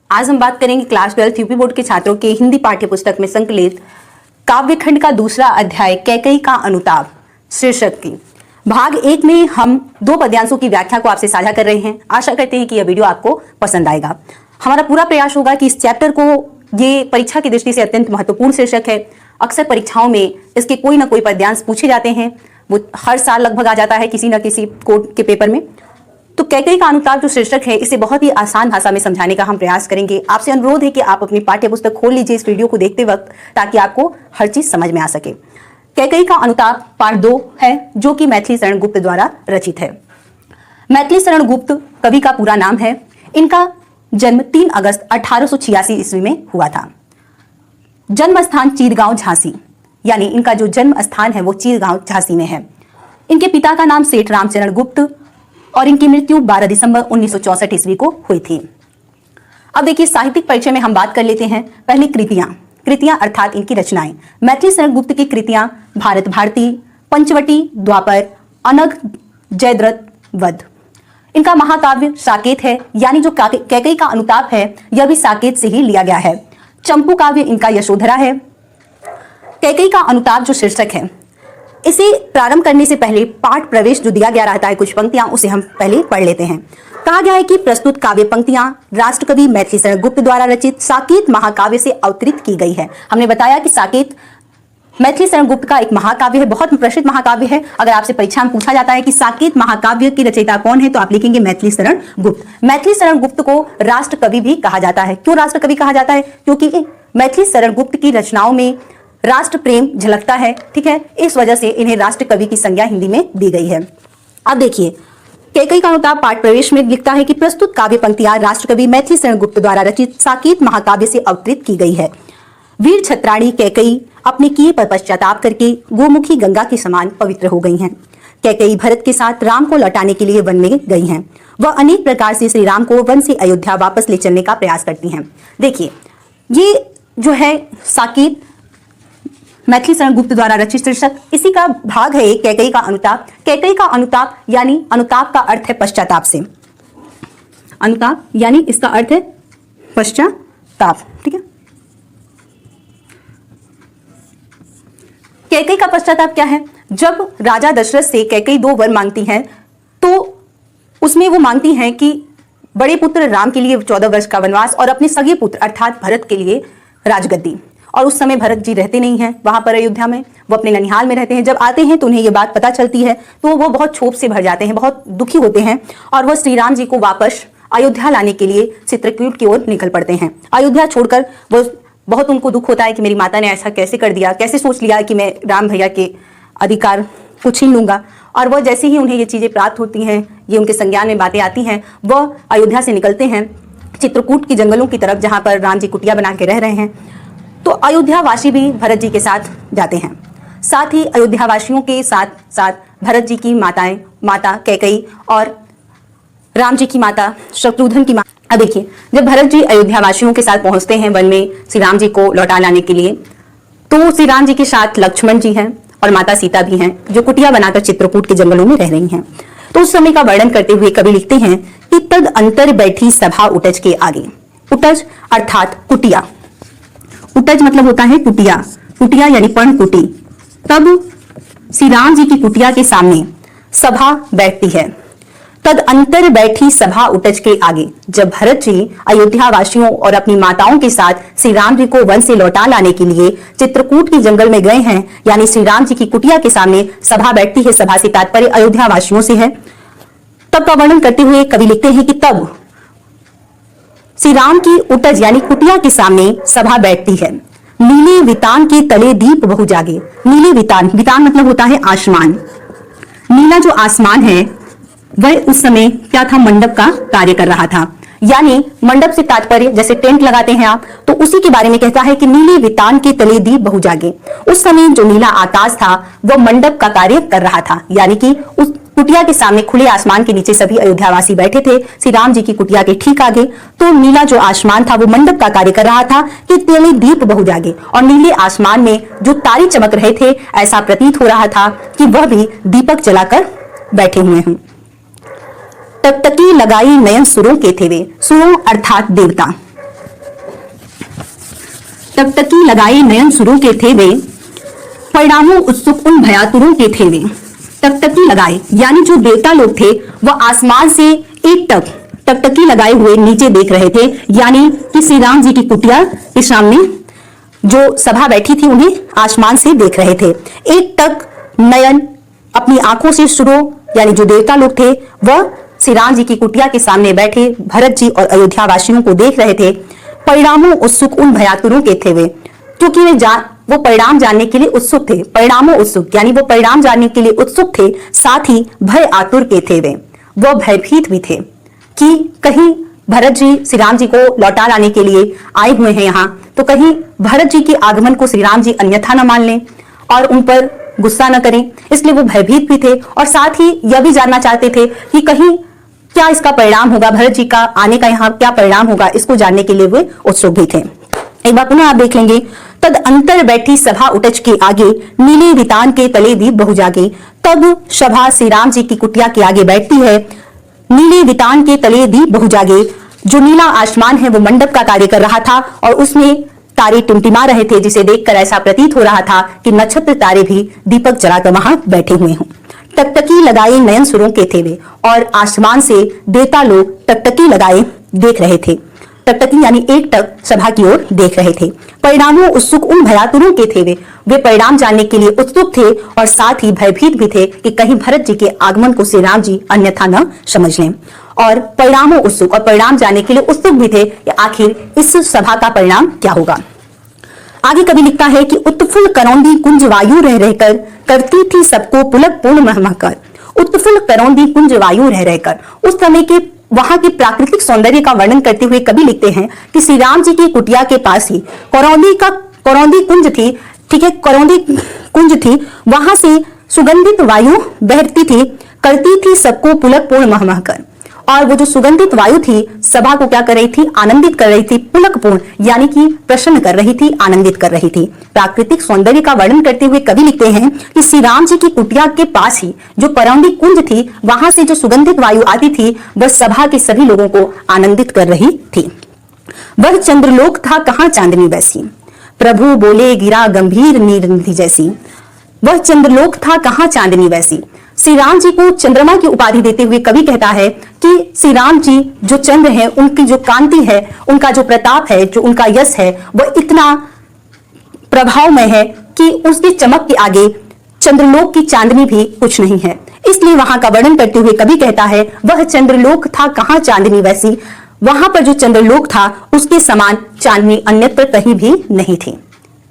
आज हम बात करेंगे क्लास 12 यूपी बोर्ड के छात्रों के हिंदी पाठ्य पुस्तक में संकलित काव्यखंड का दूसरा अध्याय कैकेयी का अनुताप शीर्षक की भाग 1 में हम 2 पद्यांशों की व्याख्या को आपसे साझा कर रहे हैं। आशा करते हैं कि यह वीडियो आपको पसंद आएगा। हमारा पूरा प्रयास होगा कि इस चैप्टर को, ये परीक्षा की दृष्टि से अत्यंत महत्वपूर्ण शीर्षक है। अक्सर परीक्षाओं में इसके कोई ना कोई पद्यांश पूछे जाते हैं, वो हर साल लगभग आ जाता है किसी न किसी कोर्ट के पेपर में। तो कैकेयी का अनुताप जो शीर्षक है, इसे बहुत ही आसान भाषा में समझाने का हम प्रयास करेंगे। आपसे अनुरोध है कि आप अपनी पाठ्य पुस्तक खोल लीजिए इस वीडियो को देखते वक्त, ताकि आपको हर चीज समझ में आ सके। कैकेयी का अनुताप पार्ट 2 है, जो कि मैथिली शरण गुप्त द्वारा रचित है। मैथिली शरण गुप्त कवि का पूरा नाम है। इनका जन्म 3 अगस्त 1886 ईस्वी में हुआ था। जन्म स्थान चीरगांव झांसी, यानी इनका जो जन्म स्थान है वो चीरगांव झांसी में है। इनके पिता का नाम सेठ रामचरण गुप्त और इनकी मृत्यु 12 दिसंबर 1964 ईस्वी को हुई थी। अब देखिए, साहित्यिक परिचय में हम बात कर लेते हैं। पहले कृतियां अर्थात इनकी रचनाएं। मैथिली शरण गुप्त की कृतियां भारत भारती, पंचवटी, द्वापर, अनघ, जयद्रथ, वध। इनका महाकाव्य साकेत है, यानी जो कैकेयी का अनुताप है यह भी साकेत से ही लिया गया है। चंपू काव्य इनका यशोधरा है। कैकेयी का अनुताप जो शीर्षक है, इसे प्रारंभ करने से पहले पाठ प्रवेश जो दिया गया रहता है, कुछ पंक्तियां, उसे हम पहले पढ़ लेते हैं। कहा गया है कि प्रस्तुत काव्य पंक्तियां राष्ट्रकवि मैथिली शरण गुप्त द्वारा रचित साकेत महाकाव्य से अवतरित की गई है। हमने बताया कि साकेत मैथिली शरण गुप्त का एक महाकाव्य है, बहुत प्रसिद्ध महाकाव्य है। अगर आपसे परीक्षा में पूछा जाता है कि साकेत महाकाव्य की रचयिता कौन है, तो आप लिखेंगे मैथिली शरण गुप्त। मैथिली शरण गुप्त को राष्ट्रकवि भी कहा जाता है। क्यों राष्ट्रकवि कहा जाता है? क्योंकि मैथिली शरण गुप्त की रचनाओं में राष्ट्र प्रेम झलकता है, ठीक है। इस वजह से इन्हें राष्ट्रकवि की संज्ञा हिंदी में दी गई है। अब देखिए, कैकेयी का अनुताप पाठ प्रवेश में लिखता है कि प्रस्तुत काव्य पंक्तियां राष्ट्रकवि मैथिली शरण गुप्त द्वारा रचित साकेत महाकाव्य से अवतरित की गई है। वीर छत्राणी कैकेयी अपने किए पर पश्चाताप करके गोमुखी गंगा के समान पवित्र हो गई हैं। कैकेयी भरत के साथ राम को लौटाने के लिए वन में गई हैं। वह अनेक प्रकार से श्री राम को वन से अयोध्या वापस ले चलने का प्रयास करती हैं। देखिए, ये जो है साकेत मैथिली शरण गुप्त द्वारा रचित शीर्षक, इसी का भाग है कैकेयी का अनुताप। कैकेयी का अनुताप यानी अनुताप का अर्थ है पश्चाताप से। अनुताप यानी इसका अर्थ है पश्चाताप, ठीक है। कैकेयी का पश्चाताप क्या है? जब राजा दशरथ से कैकेयी 2 वर मांगती हैं, तो उसमें वो मांगती हैं कि बड़े पुत्र राम के लिए 14 वर्ष का वनवास और अपने सगे पुत्र अर्थात भरत के लिए राजगद्दी। और उस समय भरत जी रहते नहीं हैं वहां पर अयोध्या में, वो अपने ननिहाल में रहते हैं। जब आते हैं तो उन्हें ये बात पता चलती है, तो वो बहुत क्षोभ से भर जाते हैं, बहुत दुखी होते हैं और वह श्री राम जी को वापस अयोध्या लाने के लिए चित्रकूट की ओर निकल पड़ते हैं। अयोध्या छोड़कर वो बहुत, उनको दुख होता है कि मेरी माता ने ऐसा कैसे कर दिया, कैसे सोच लिया कि मैं राम भैया के अधिकार को छीन लूंगा। और वह जैसे ही उन्हें ये चीजें प्राप्त होती हैं, ये उनके संज्ञान में बातें आती हैं, वह अयोध्या से निकलते हैं चित्रकूट की जंगलों की तरफ, जहां पर राम जी कुटिया बना के रह रहे हैं। तो अयोध्या वासी भी भरत जी के साथ जाते हैं। साथ ही अयोध्या वासियों के साथ साथ भरत जी की माता कैकेयी और राम जी की माता शत्रुघ्न की माता। अब देखिए, जब भरत जी अयोध्या वासियों के साथ पहुंचते हैं वन में श्री राम जी को लौटा लाने के लिए, तो श्री राम जी के साथ लक्ष्मण जी हैं और माता सीता भी हैं, जो कुटिया बनाकर चित्रकूट के जंगलों में रह रही हैं। तो उस समय का वर्णन करते हुए कवि लिखते हैं कि तद अंतर बैठी सभा उटज के आगे। उटज अर्थात कुटिया। उटज मतलब होता है कुटिया। कुटिया यानी पर्णकुटी। तब श्री राम जी की कुटिया के सामने सभा बैठती है। तद अंतर बैठी सभा उटज के आगे। जब भरत जी अयोध्या वासियों और अपनी माताओं के साथ श्री राम जी को वन से लौटा लाने के लिए चित्रकूट के जंगल में गए हैं, यानी श्री राम जी की कुटिया के सामने सभा बैठती है। सभा से तात्पर्य अयोध्या वासियों से है। तब का वर्णन करते हुए कवि लिखते हैं कि तब श्री राम की उटज यानी कुटिया के सामने सभा बैठती है। नीले वितान के तले दीप बहु जागे। नीले वितान, वितान मतलब होता है आसमान। नीला जो आसमान है वह उस समय क्या था? मंडप का कार्य कर रहा था। यानी मंडप से तात्पर्य जैसे टेंट लगाते हैं आप, तो उसी के बारे में कहता है कि नीले वितान के तले दीप बहु जागे। उस समय जो नीला आकाश था वह मंडप का कार्य कर रहा था, यानी कि उस कुटिया के सामने खुले आसमान के नीचे सभी अयोध्यावासी बैठे थे श्री राम जी की कुटिया के ठीक आगे। तो नीला जो आसमान था वो मंडप का कार्य कर रहा था कि तले दीप बहु जागे, और नीले आसमान में जो तारे चमक रहे थे, ऐसा प्रतीत हो रहा था कि वह भी दीपक जलाकर बैठे हुए हैं। टकटकी लगाई नयन सुरों के थे वे। सुरों अर्थात देवता। टकटकी लगाए नयन सुरों के थे वे, परिणामों उत्सुक उन भयातुरों के थे वे। टकटकी लगाए यानी जो देवता लोग थे वह आसमान से एक टक टकटकी लगाए हुए नीचे देख रहे थे, यानी कि श्री राम जी की कुटिया के सामने जो सभा बैठी थी उन्हें आसमान से देख रहे थे। एक टक नयन अपनी आंखों से सुरो यानी जो देवता लोग थे वह श्री राम जी की कुटिया के सामने बैठे भरत जी और अयोध्या वासियों को देख रहे थे। परिणामों उत्सुक उन भयातुरों के थे वे, क्योंकि वो परिणाम जानने के लिए उत्सुक थे। परिणामों उत्सुक यानी वो परिणाम जानने के लिए उत्सुक थे, साथ ही भय आतुर के थे वे, वो भयभीत भी थे कि कहीं भरत जी श्री राम जी को लौटा लाने के लिए आए हुए हैं यहाँ, तो कहीं भरत जी के आगमन को श्री राम जी अन्यथा न मान लें और उन पर गुस्सा न करें। इसलिए वो भयभीत भी थे और साथ ही यह भी जानना चाहते थे कि कहीं क्या इसका परिणाम होगा, भरत जी का आने का यहाँ क्या परिणाम होगा, इसको जानने के लिए वे उत्सुक भी थे। एक बार पुनः आप देख लेंगे। तद अंतर बैठी सभा उटज के आगे, नीले वितान के तले दीप बहु जागे। तब सभा श्री राम जी की कुटिया के आगे बैठती है, नीले वितान के तले दीप बहु जागे। जो नीला आसमान है वो मंडप का कार्य कर रहा था और उसमें तारे टिमटिमा रहे थे, जिसे देखकर ऐसा प्रतीत हो रहा था कि नक्षत्र तारे भी दीपक जलाकर वहां बैठे हुए हों। टकटकी लगाए नयन सुरों के थे वे, और आसमान से देवता लोग टकटकी लगाए देख रहे थे। टकटकी यानी एक टक सभा की ओर देख रहे थे। परिणामों उत्सुक उन भयातुरों के थे वे परिणाम जानने के लिए उत्सुक थे और साथ ही भयभीत भी थे कि कहीं भरत जी के आगमन को श्री राम जी अन्यथा न समझ लें। और परिणामों उत्सुक और परिणाम जानने के लिए उत्सुक भी थे कि आखिर इस सभा का परिणाम क्या होगा। आगे कवि लिखता है कि उत्फुल्ल करौंदी कुंज वायु रह रहकर करती थी सबको पुलक पूर्ण महमकर। उत्फुल्ल करौंदी कुंज वायु रह रहकर उस समय के वहां के प्राकृतिक सौंदर्य का वर्णन करते हुए कवि लिखते हैं कि श्री राम जी की कुटिया के पास ही करौंदी कुंज थी। ठीक है, करौंदी कुंज थी, वहां से सुगंधित वायु बहती थी, करती थी सबको पुलक पूर्ण महमकर। और वो जो सुगंधित वायु थी सभा को क्या कर रही थी, आनंदित कर रही थी, पुलक पूर्ण यानी कि प्रसन्न कर रही थी, आनंदित कर रही थी। प्राकृतिक सौंदर्य का वर्णन करते हुए कवि लिखते हैं कि श्री राम जी की कुटिया के पास ही जो करौंदी कुंज थी, वहां से जो सुगंधित वायु आती थी वह सभा के सभी लोगों को आनंदित कर रही थी। वह चंद्रलोक था कहाँ चांदनी वैसी, प्रभु बोले गिरा गंभीर नीर निधि जैसी। वह चंद्रलोक था कहाँ चांदनी वैसी। श्री राम जी को चंद्रमा की उपाधि देते हुए कवि कहता है कि श्री राम जी जो चंद्र है, उनकी जो कांति है, उनका जो प्रताप है, जो उनका यश है, वह इतना प्रभावमय है कि उसकी चमक के आगे चंद्रलोक की चांदनी भी कुछ नहीं है। इसलिए वहां का वर्णन करते हुए कवि कहता है वह चंद्रलोक था कहाँ चांदनी वैसी। वहां पर जो चंद्रलोक था उसके समान चांदनी अन्यत्र कहीं भी नहीं थी।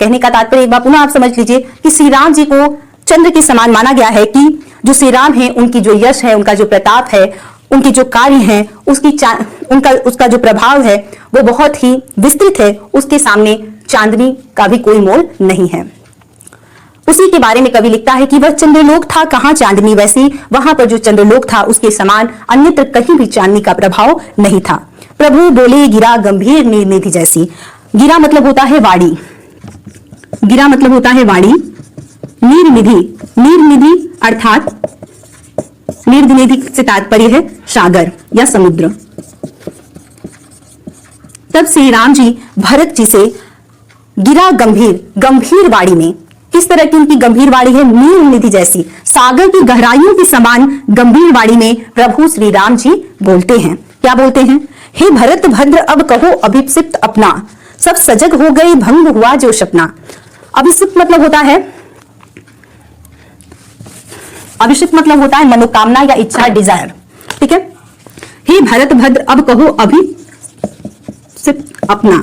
कहने का तात्पर्य एक बार पुनः आप समझ लीजिए कि श्री राम जी को चंद्र के समान माना गया है कि जो श्री राम है उनकी जो यश है, उनका जो प्रताप है, उनके जो कार्य हैं, उसका जो प्रभाव है वो बहुत ही विस्तृत है। उसके सामने चांदनी का भी कोई मोल नहीं है। उसी के बारे में कवि लिखता है कि वह चंद्रलोक था कहाँ चांदनी वैसी। वहां पर जो चंद्रलोक था उसके समान अन्यत्र कहीं भी चांदनी का प्रभाव नहीं था। प्रभु बोले गिरा गंभीर नीर निधि जैसी। गिरा मतलब होता है वाड़ी, गिरा मतलब होता है वाड़ी। नीर निधि अर्थात नीर निधि से तात्पर्य है सागर या समुद्र। तब श्री राम जी भरत जी से गिरा गंभीर वाड़ी में, किस तरह की उनकी गंभीर वाड़ी है, नीर निधि जैसी, सागर की गहराइयों के समान गंभीर वाड़ी में प्रभु श्री राम जी बोलते हैं। क्या बोलते हैं, हे भरत भद्र अब कहो अभिप्सित अपना, सब सजग हो गए भंग हुआ जो सपना। अभिप्सित मतलब होता है, अभिषिक्त मतलब होता है मनोकामना या इच्छा, डिजायर। ठीक है, हे भरत भद्र अब कहो अभिप्सित अपना,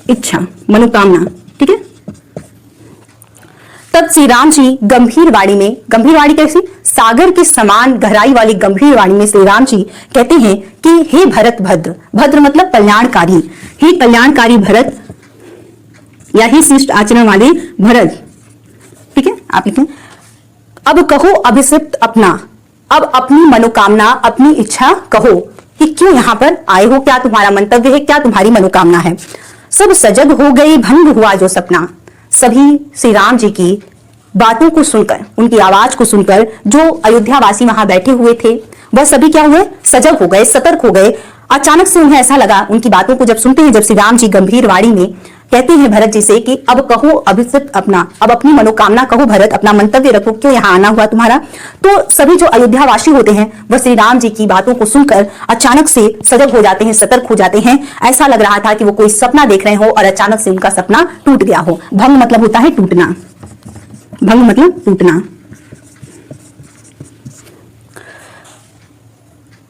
इच्छा, मनोकामना। ठीक है, तब श्री राम जी गंभीर वाड़ी में, गंभीर वाड़ी कैसी, सागर के समान गहराई वाली गंभीर वाड़ी में श्री राम जी कहते हैं कि हे भरत भद्र, भद्र मतलब कल्याणकारी, हे कल्याणकारी भरत या ही शिष्ट आचरण वाले भरत। ठीक है, आप लिखें अब कहो अभिषिक्त अपना, अब अपनी मनोकामना, अपनी इच्छा कहो कि क्यों यहां पर आए हो, क्या तुम्हारा मंतव्य है, क्या तुम्हारी मनोकामना है। सब सजग हो गए भंग हुआ जो सपना। सभी श्री राम जी की बातों को सुनकर, उनकी आवाज को सुनकर जो अयोध्या वासी वहां बैठे हुए थे वह सभी क्या हुए, सजग हो गए, सतर्क हो गए। अचानक से उन्हें ऐसा लगा, उनकी बातों को जब सुनते हैं, जब श्री राम जी गंभीर वाड़ी में कहते हैं भरत जी से कि अब कहो अभिषिक्त अपना, अब अपनी मनोकामना कहो भरत, अपना मंतव्य रखो, क्यों यहाँ आना हुआ तुम्हारा। तो सभी जो अयोध्यावासी होते हैं वह श्री राम जी की बातों को सुनकर अचानक से सजग हो जाते हैं, सतर्क हो जाते हैं। ऐसा लग रहा था कि वो कोई सपना देख रहे हो और अचानक से उनका सपना टूट गया हो। भंग मतलब होता है टूटना, भंग मतलब टूटना।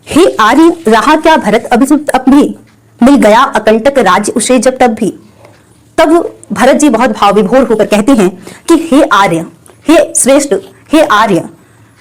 हे आर्य रहा क्या भरत अभिषिक्त अब भी, मिल गया अकंटक राज्य उसे जब तब भी। तब भरत जी बहुत भाव विभोर होकर कहते हैं कि हे आर्य, हे श्रेष्ठ, हे आर्य,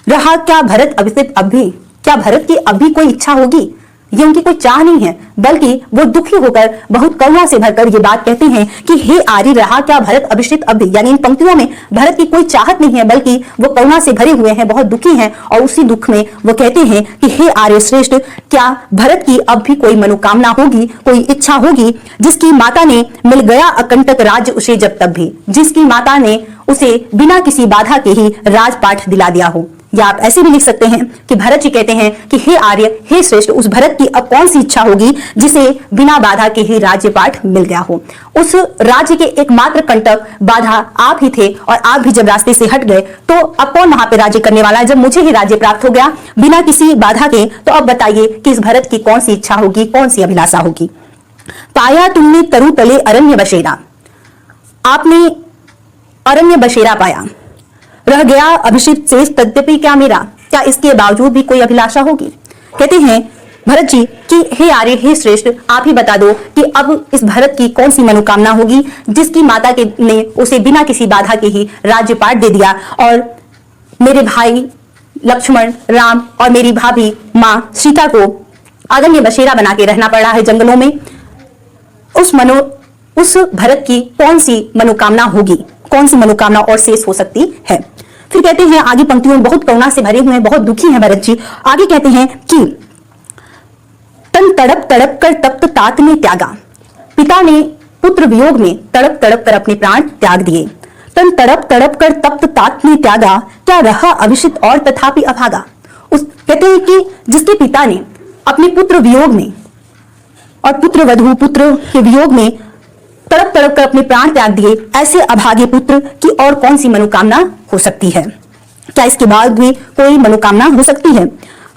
रहा क्या भरत अभिषिक्त अब भी, क्या भरत की अब भी कोई इच्छा होगी। ये उनकी कोई चाह नहीं है, बल्कि वो दुखी होकर बहुत करुणा से भरकर ये बात कहते हैं कि हे आर्य रहा क्या भरत अभिषिक्त अब भी। यानी इन पंक्तियों में भरत की कोई चाहत नहीं है, बल्कि वो करुणा से भरे हुए हैं, बहुत दुखी हैं। और उसी दुख में वो कहते हैं कि हे आर्य श्रेष्ठ, क्या भरत की अब भी कोई मनोकामना होगी, कोई इच्छा होगी, जिसकी माता ने मिल गया अकंटक राज्य उसे जब तब भी, जिसकी माता ने उसे बिना किसी बाधा के ही राजपाट दिला दिया हो। या आप ऐसे भी लिख सकते हैं कि भरत जी कहते हैं कि हे आर्य, हे श्रेष्ठ, उस भरत की अब कौन सी इच्छा होगी जिसे बिना बाधा के ही राज्यपाठ मिल गया हो। उस राज्य के एकमात्र कंटक बाधा आप ही थे, और आप भी जब रास्ते से हट गए तो अब कौन वहां पे राज्य करने वाला है। जब मुझे ही राज्य प्राप्त हो गया बिना किसी बाधा के, तो अब बताइए कि इस भरत की कौन सी इच्छा होगी, कौन सी अभिलाषा होगी। पाया तुमने तरु तले अरण्य बसेरा, आपने अरण्य बसेरा पाया, रह गया अभिषिक्त शेष तद्यपि क्या मेरा, क्या इसके बावजूद भी कोई अभिलाषा होगी। कहते हैं भरत जी कि हे आर्य, हे श्रेष्ठ, आप ही बता दो कि अब इस भरत की कौन सी मनोकामना होगी, जिसकी माता के ने उसे बिना किसी बाधा के ही राज्यपाट दे दिया, और मेरे भाई लक्ष्मण, राम और मेरी भाभी माँ सीता को अरण्य बसेरा बना के रहना पड़ रहा है जंगलों में। उस भरत की कौन सी मनोकामना होगी, कौन सी मनोकामना और शेष हो सकती है। फिर कहते हैं आगे पंक्तियों में बहुत करुणा से भरे हुए हैं, बहुत दुखी हैं भरत जी। आगे कहते हैं कि तन तड़प तड़प कर तप्त तात ने त्यागा, पिता ने पुत्र वियोग में तड़प तड़प कर अपने प्राण त्याग दिए। तन तड़प तड़प कर तप्त तात ने त्यागा, क्या रहा अभिषिक्त और तथापि अभागा। उस कहते हैं कि जिसके पिता ने अपने पुत्र वियोग में और पुत्र वधु पुत्र के वियोग में तड़प तड़प कर अपने प्राण त्याग दिए, ऐसे अभागे पुत्र की और कौन सी मनोकामना हो सकती है। क्या इसके बाद भी कोई मनोकामना हो सकती है।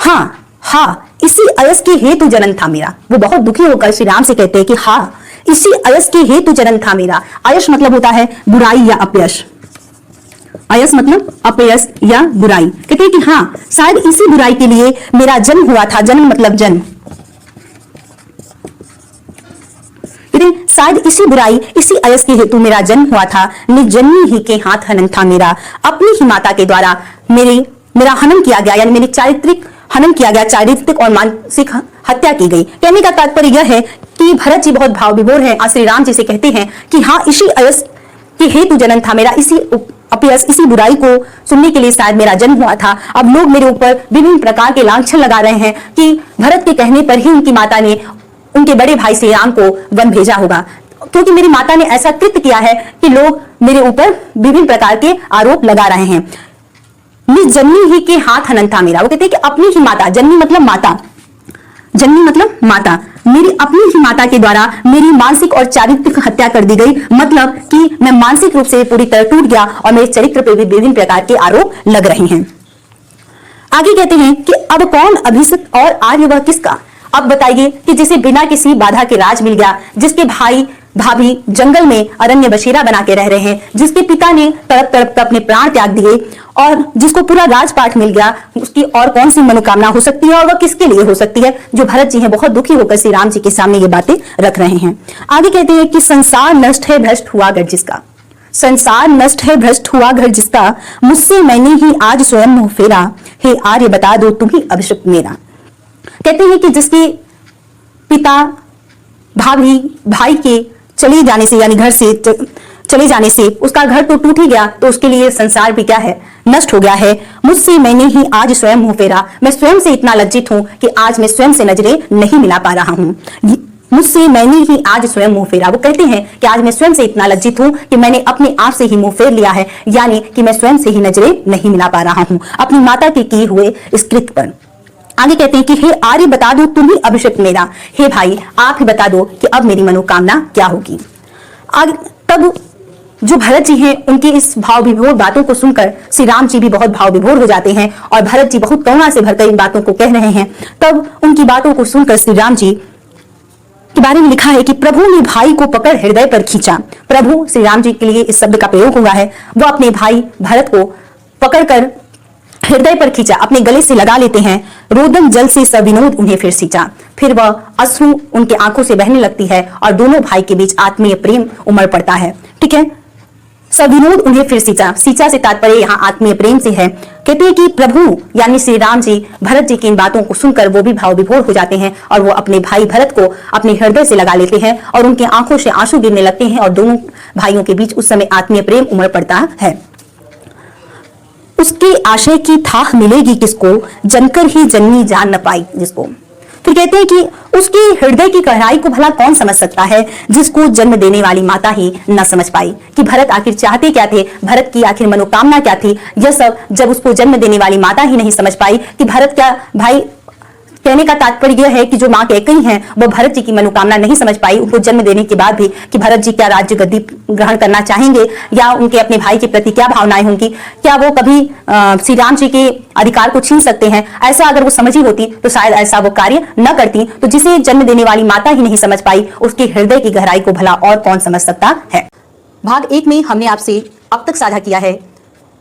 हाँ हाँ, इसी अयस के हेतु जन्म था मेरा। वो बहुत दुखी होकर श्री राम से कहते हैं कि हाँ, इसी अयस के हेतु जन्म था मेरा। अयस मतलब होता है बुराई या अपयश, अयस मतलब अपयश या बुराई। कहते हैं कि हाँ, शायद इसी बुराई के लिए मेरा जन्म हुआ था। जन्म मतलब जन्म, शायद इसी बुराई, इसी अयस के हेतु मेरा जन्म हुआ था। निजन्मी ही के हाथ हनन था मेरा, अपनी ही माता के द्वारा मेरा हनन किया गया, यानी मेरी चारित्रिक हनन किया गया, चारित्रिक और मानसिक हत्या की गई। कहने का तात्पर्य यह है कि भरत जी बहुत भाव विभोर हैं, श्री राम जी से कहते हैं कि हाँ, इसी अयस के हेतु जन्म था मेरा, इसी अपयस, इसी बुराई को सुनने के लिए शायद मेरा जन्म हुआ था। अब लोग मेरे ऊपर विभिन्न प्रकार के लांछन लगा रहे हैं कि भरत के कहने पर ही उनकी माता ने उनके बड़े भाई श्री राम को वन भेजा होगा, क्योंकि मेरी माता ने ऐसा कृत्य किया है कि लोग मेरे ऊपर विभिन्न प्रकार के आरोप लगा रहे हैं। निज जन्मी ही के हाथ हनन था मेरा। वो कहते हैं कि अपनी ही माता, जन्मी मतलब माता, जन्मी मतलब माता, मेरी अपनी ही माता के द्वारा मेरी मानसिक और चारित्रिक हत्या कर दी गई। मतलब कि मैं मानसिक रूप से पूरी तरह टूट गया और मेरे चरित्र पर भी विभिन्न प्रकार के आरोप लग रहे हैं। आगे कहते हैं कि अब कौन अभिषिक्त और आर्य वह किसका। अब बताइए कि जिसे बिना किसी बाधा के राज मिल गया, जिसके भाई भाभी जंगल में अरण्य बसेरा बना के रह रहे हैं, जिसके पिता ने तड़प तड़प कर अपने प्राण त्याग दिए और जिसको पूरा राजपाट मिल गया, उसकी और कौन सी मनोकामना हो सकती है और वह किसके लिए हो सकती है। जो भरत जी हैं बहुत दुखी होकर श्री राम जी के सामने ये बातें रख रहे हैं। आगे कहते हैं कि संसार नष्ट है भ्रष्ट हुआ घर जिसका, संसार नष्ट है भ्रष्ट हुआ घर जिसका, मुझसे मैंने ही आज स्वयं मुंह फेरा, हे आर्य बता दो तुम ही अभिषिक्त मेरा। कहते हैं कि जिसके पिता भाभी भाई के चले जाने से, यानी घर से चले जाने से उसका घर तो टूट ही गया, तो उसके लिए संसार भी क्या है, नष्ट हो गया है। मुझसे मैंने ही आज स्वयं मुंह फेरा, मैं स्वयं से इतना लज्जित हूं कि आज मैं स्वयं से नजरें नहीं मिला पा रहा हूं। मुझसे मैंने ही आज स्वयं मुंह फेरा। वो कहते हैं कि आज मैं स्वयं से इतना लज्जित हूं कि मैंने अपने आप से ही मुंह फेर लिया है, यानी कि मैं स्वयं से ही नजरें नहीं मिला पा रहा हूं अपनी माता के किए हुए इस कृत्य पर। आगे कहते हैं कि हे आर्य बता दो तुम ही अभिषिक्त मेरा, हे भाई आप ही बता दो कि अब मेरी मनोकामना क्या होगी। तब जो भरत जी हैं उनकी इस भाव विभोर बातों को सुनकर श्री राम जी भी बहुत भाव विभोर हो जाते हैं और भरत जी बहुत करुणा से भरकर इन बातों को कह रहे हैं। तब उनकी बातों को सुनकर श्री राम जी के बारे में लिखा है कि प्रभु ने भाई को पकड़ हृदय पर खींचा। प्रभु श्री राम जी के लिए इस शब्द का प्रयोग हुआ है। वह अपने भाई भरत को पकड़कर हृदय पर खींचा, अपने गले से लगा लेते हैं। रोदन जल से सविनोद उन्हें फिर सींचा। फिर वह अश्रु उनके आंखों से बहने लगती है और दोनों भाई के बीच आत्मीय प्रेम उमड़ पड़ता है। ठीक है, सविनोद उन्हें फिर सींचा, सींचा से तात्पर्य यहाँ आत्मीय प्रेम से है। कहते हैं कि प्रभु यानी श्री राम जी भरत जी की इन बातों को सुनकर वो भी भाव विभोर हो जाते हैं और वो अपने भाई भरत को अपने हृदय से लगा लेते हैं और उनकी आंखों से आंसू गिरने लगते हैं और दोनों भाइयों के बीच उस समय आत्मीय प्रेम उमड़ पड़ता है। उसके आशय की थाह मिलेगी किसको, जनकर ही जननी जान न पाई जिसको। फिर कहते हैं कि उसके हृदय की गहराई को भला कौन समझ सकता है, जिसको जन्म देने वाली माता ही न समझ पाई कि भरत आखिर चाहते क्या थे, भरत की आखिर मनोकामना क्या थी। यह सब जब उसको जन्म देने वाली माता ही नहीं समझ पाई कि भरत क्या भाई, कहने का तात्पर्य यह है कि जो माँ कैकेयी हैं वो भरत जी की मनोकामना नहीं समझ पाई, उनको जन्म देने के बाद भी कि भरत जी क्या राज्य गद्दी ग्रहण करना चाहेंगे या उनके अपने भाई के प्रति क्या भावनाएं होंगी, क्या वो कभी श्री राम जी के अधिकार को छीन सकते हैं। ऐसा अगर वो समझी होती तो शायद ऐसा वो कार्य न करती। तो जिसे जन्म देने वाली माता ही नहीं समझ पाई, उसके हृदय की गहराई को भला और कौन समझ सकता है। भाग 1 में हमने आपसे अब तक साझा किया है,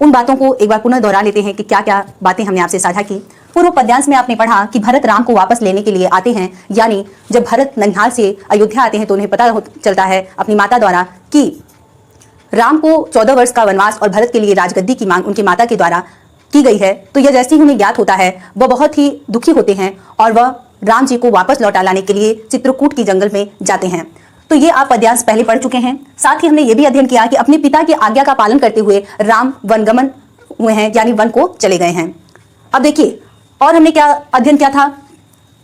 उन बातों को एक बार पुनः दोहरा लेते हैं कि क्या क्या बातें हमने आपसे साझा की। पूर्व पद्यांश में आपने पढ़ा कि भरत राम को वापस लेने के लिए आते हैं, यानी जब भरत ननिहाल से अयोध्या आते हैं तो उन्हें पता चलता है अपनी माता द्वारा कि राम को 14 वर्ष का वनवास और भरत के लिए राजगद्दी की मांग उनकी माता के द्वारा की गई है। तो यह जैसे ही उन्हें ज्ञात होता है वह बहुत ही दुखी होते हैं और वह राम जी को वापस लौटा लाने के लिए चित्रकूट की जंगल में जाते हैं। तो ये आप पद्यांश पहले पढ़ चुके हैं। साथ ही हमने ये भी अध्ययन किया कि अपने पिता की आज्ञा का पालन करते हुए राम वनगमन हुए हैं, यानी वन को चले गए हैं। अब देखिए, और हमने क्या अध्ययन किया था,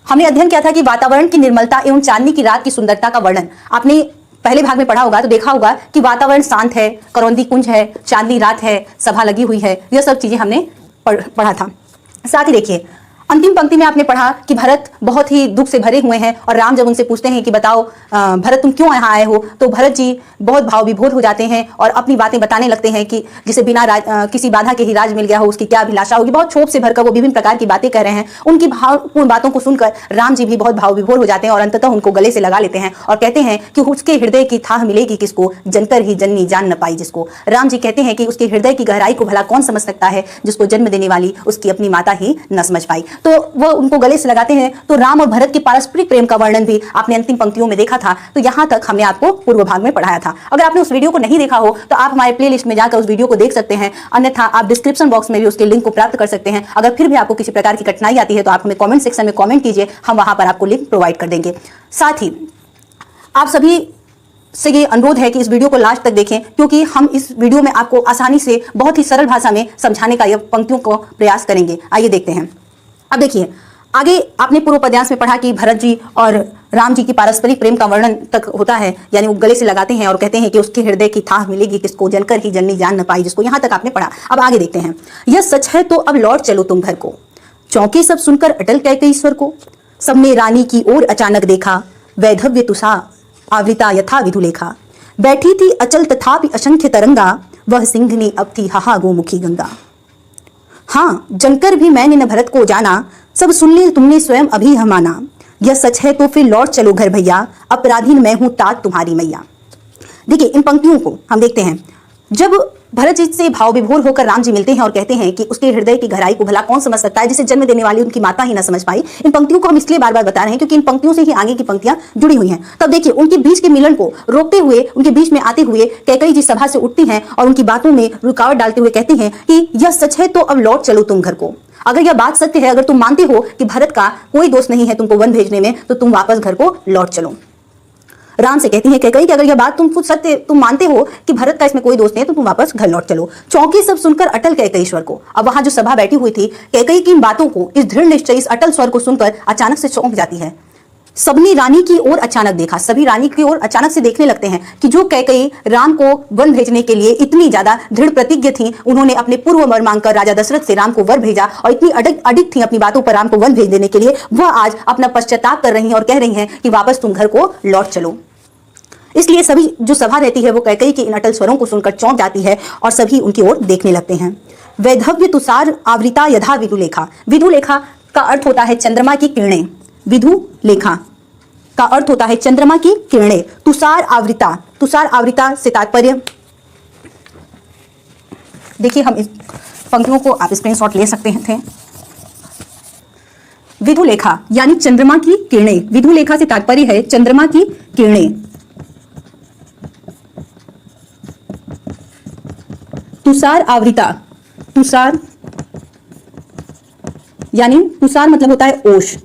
हमने अध्ययन किया था कि वातावरण की निर्मलता एवं चांदनी की रात की सुंदरता का वर्णन। आपने पहले भाग में पढ़ा होगा तो देखा होगा कि वातावरण शांत है, करौंदी कुंज है, चांदनी रात है, सभा लगी हुई है, यह सब चीजें हमने पढ़ा था। साथ ही देखिए अंतिम पंक्ति में आपने पढ़ा कि भरत बहुत ही दुख से भरे हुए हैं और राम जब उनसे पूछते हैं कि बताओ भरत तुम क्यों यहाँ आए हो, तो भरत जी बहुत भाव विभोर हो जाते हैं और अपनी बातें बताने लगते हैं कि जिसे बिना किसी बाधा के ही राज मिल गया हो उसकी क्या अभिलाषा होगी। बहुत क्षोभ से भरकर वो विभिन्न प्रकार की बातें कह रहे हैं। उनकी भावपूर्ण बातों को सुनकर राम जी भी बहुत भाव विभोर हो जाते हैं और अंततः उनको गले से लगा लेते हैं और कहते हैं कि उसके हृदय की थाह मिलेगी किसको, जनकर ही जननी जान न पाई जिसको। राम जी कहते हैं कि उसके हृदय की गहराई को भला कौन समझ सकता है, जिसको जन्म देने वाली उसकी अपनी माता ही न समझ पाई। तो वो उनको गले से लगाते हैं। तो राम और भरत के पारस्परिक प्रेम का वर्णन भी आपने अंतिम पंक्तियों में देखा था। तो यहां तक हमने आपको पूर्व भाग में पढ़ाया था। अगर आपने उस वीडियो को नहीं देखा हो तो आप हमारे प्लेलिस्ट में जाकर उस वीडियो को देख सकते हैं, अन्यथा आप डिस्क्रिप्शन बॉक्स में भी उसके लिंक को प्राप्त कर सकते हैं। अगर फिर भी आपको किसी प्रकार की कठिनाई आती है तो आप हमें कमेंट सेक्शन में कमेंट कीजिए, हम वहां पर आपको लिंक प्रोवाइड कर देंगे। साथ ही आप सभी से ये अनुरोध है कि इस वीडियो को लास्ट तक देखें, क्योंकि हम इस वीडियो में आपको आसानी से बहुत ही सरल भाषा में समझाने का यह पंक्तियों को प्रयास करेंगे। आइए देखते हैं। अब देखिए आगे आपने पूर्व पद्यांश में पढ़ा कि भरत जी और राम जी की पारस्परिक प्रेम का वर्णन तक होता है, यानी वो गले से लगाते हैं और कहते हैं कि उसके हृदय की थाह मिलेगी किसको, जनकर ही जननी जान न पाई जिसको। यहाँ तक आपने पढ़ा। अब आगे देखते हैं। यह सच है तो अब लौट चलो तुम घर को, चौंके सब सुनकर अटल कैकेयी स्वर को। सबने रानी की ओर अचानक देखा, वैधव्य तुषा आवृता यथा विधुलेखा। बैठी थी अचल तथापि असंख्य तरंगा, वह सिंघनी अब थी हाहा गोमुखी गंगा। हाँ जनकर भी मैंने न भरत को जाना, सब सुन ले तुमने स्वयं अभी हम माना। यह सच है तो फिर लौट चलो घर भैया, अपराधीन मैं हूं तात तुम्हारी मैया। देखिए इन पंक्तियों को हम देखते हैं। जब भरत जी से भाव विभोर होकर राम जी मिलते हैं और कहते हैं कि उसके हृदय की गहराई को भला कौन समझ सकता है, जिसे जन्म देने वाली उनकी माता ही ना समझ पाई। इन पंक्तियों को हम इसलिए बार बार बता रहे हैं क्योंकि इन पंक्तियों से ही आगे की पंक्तियां जुड़ी हुई हैं। तब देखिए उनके बीच के मिलन को रोकते हुए, उनके बीच में आते हुए कैकेयी जी सभा से उठती हैं और उनकी बातों में रुकावट डालते हुए कहते हैं कि यह सच है तो अब लौट चलो तुम घर को। अगर यह बात सत्य है, अगर तुम मानते हो कि भरत का कोई दोष नहीं है तुमको वन भेजने में, तो तुम वापस घर को लौट चलो। राम से कहती है कैकेयी कि अगर यह बात तुम सत्य तुम मानते हो कि भरत का इसमें कोई दोष नहीं है तो तुम वापस घर लौट चलो। चौंकी सब सुनकर अटल कैकेयी स्वर को। अब वहां जो सभा बैठी हुई थी, कैकेयी की इन बातों को, इस दृढ़ निश्चय, इस अटल स्वर को सुनकर अचानक से चौंक जाती है। सबने रानी की ओर अचानक देखा, सभी रानी की ओर अचानक से देखने लगते हैं कि जो कैकेयी राम को वन भेजने के लिए इतनी ज्यादा दृढ़ प्रतिज्ञ थी, उन्होंने अपने पूर्व वर मांगकर राजा दशरथ से राम को वर भेजा और इतनी अडिग थी अपनी बातों पर राम को वन भेज देने के लिए, वह आज अपना पश्चाताप कर रही हैं और कह रही हैं कि वापस तुम घर को लौट चलो। इसलिए सभी जो सभा रहती है वो कैकई के इन अटल स्वरों को सुनकर चौंक जाती है और सभी उनकी ओर देखने लगते हैं। वैधव्य तुषार आवृता यथा विधुलेखा। विधुलेखा का अर्थ होता है चंद्रमा की किरणें। विधुलेखा का अर्थ होता है चंद्रमा की किरणें। तुषार आवृता, तुषार आवृता से तात्पर्य, देखिए हम इस पंक्तियों को आप स्क्रीनशॉट ले सकते थे। विधुलेखा यानी चंद्रमा की किरणें। विधुलेखा से तात्पर्य है चंद्रमा की किरणें। तुषार आवृता, तुषार यानी तुषार मतलब होता है ओश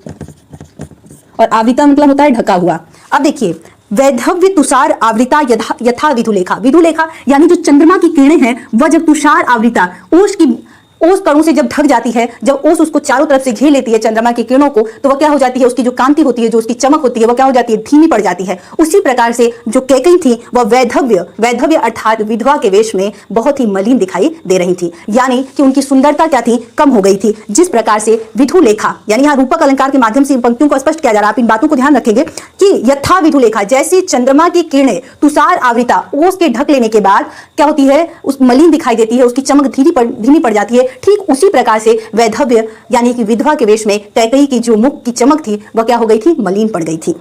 और आवृता मतलब होता है ढका हुआ। अब देखिए वैधव्य तुषार आवृता यथा विधुलेखा। विधुलेखा यानी जो चंद्रमा की किरणें हैं वह जब तुषार आवृता ओस कणों से जब ढक जाती है, जब ओस उसको चारों तरफ से घेर लेती है चंद्रमा की किरणों को, तो वह क्या हो जाती है, उसकी जो कांति होती है, जो उसकी चमक होती है, वह क्या हो जाती है, धीमी पड़ जाती है। उसी प्रकार से जो कैकई थी वह वैधव्य अर्थात विधवा के वेश में बहुत ही मलिन दिखाई दे रही थी, यानी कि उनकी सुंदरता क्या थी, कम हो गई थी। जिस प्रकार से विधुलेखा यानी यहाँ रूपक अलंकार के माध्यम से इन पंक्तियों को स्पष्ट किया जा रहा है। आप इन बातों को ध्यान रखेंगे कि यथा विधुलेखा, जैसे चंद्रमा की किरणें तुषार आवृता ओस के ढक लेने के बाद क्या होती है, उस मलिन दिखाई देती है, उसकी चमक धीमी पड़ जाती है। ठीक उसी प्रकार से वैधव्य यानी कि विधवा के वेश में कैकई की जो मुख की चमक थी वह क्या हो गई थी, मलिन पड़ गई थी।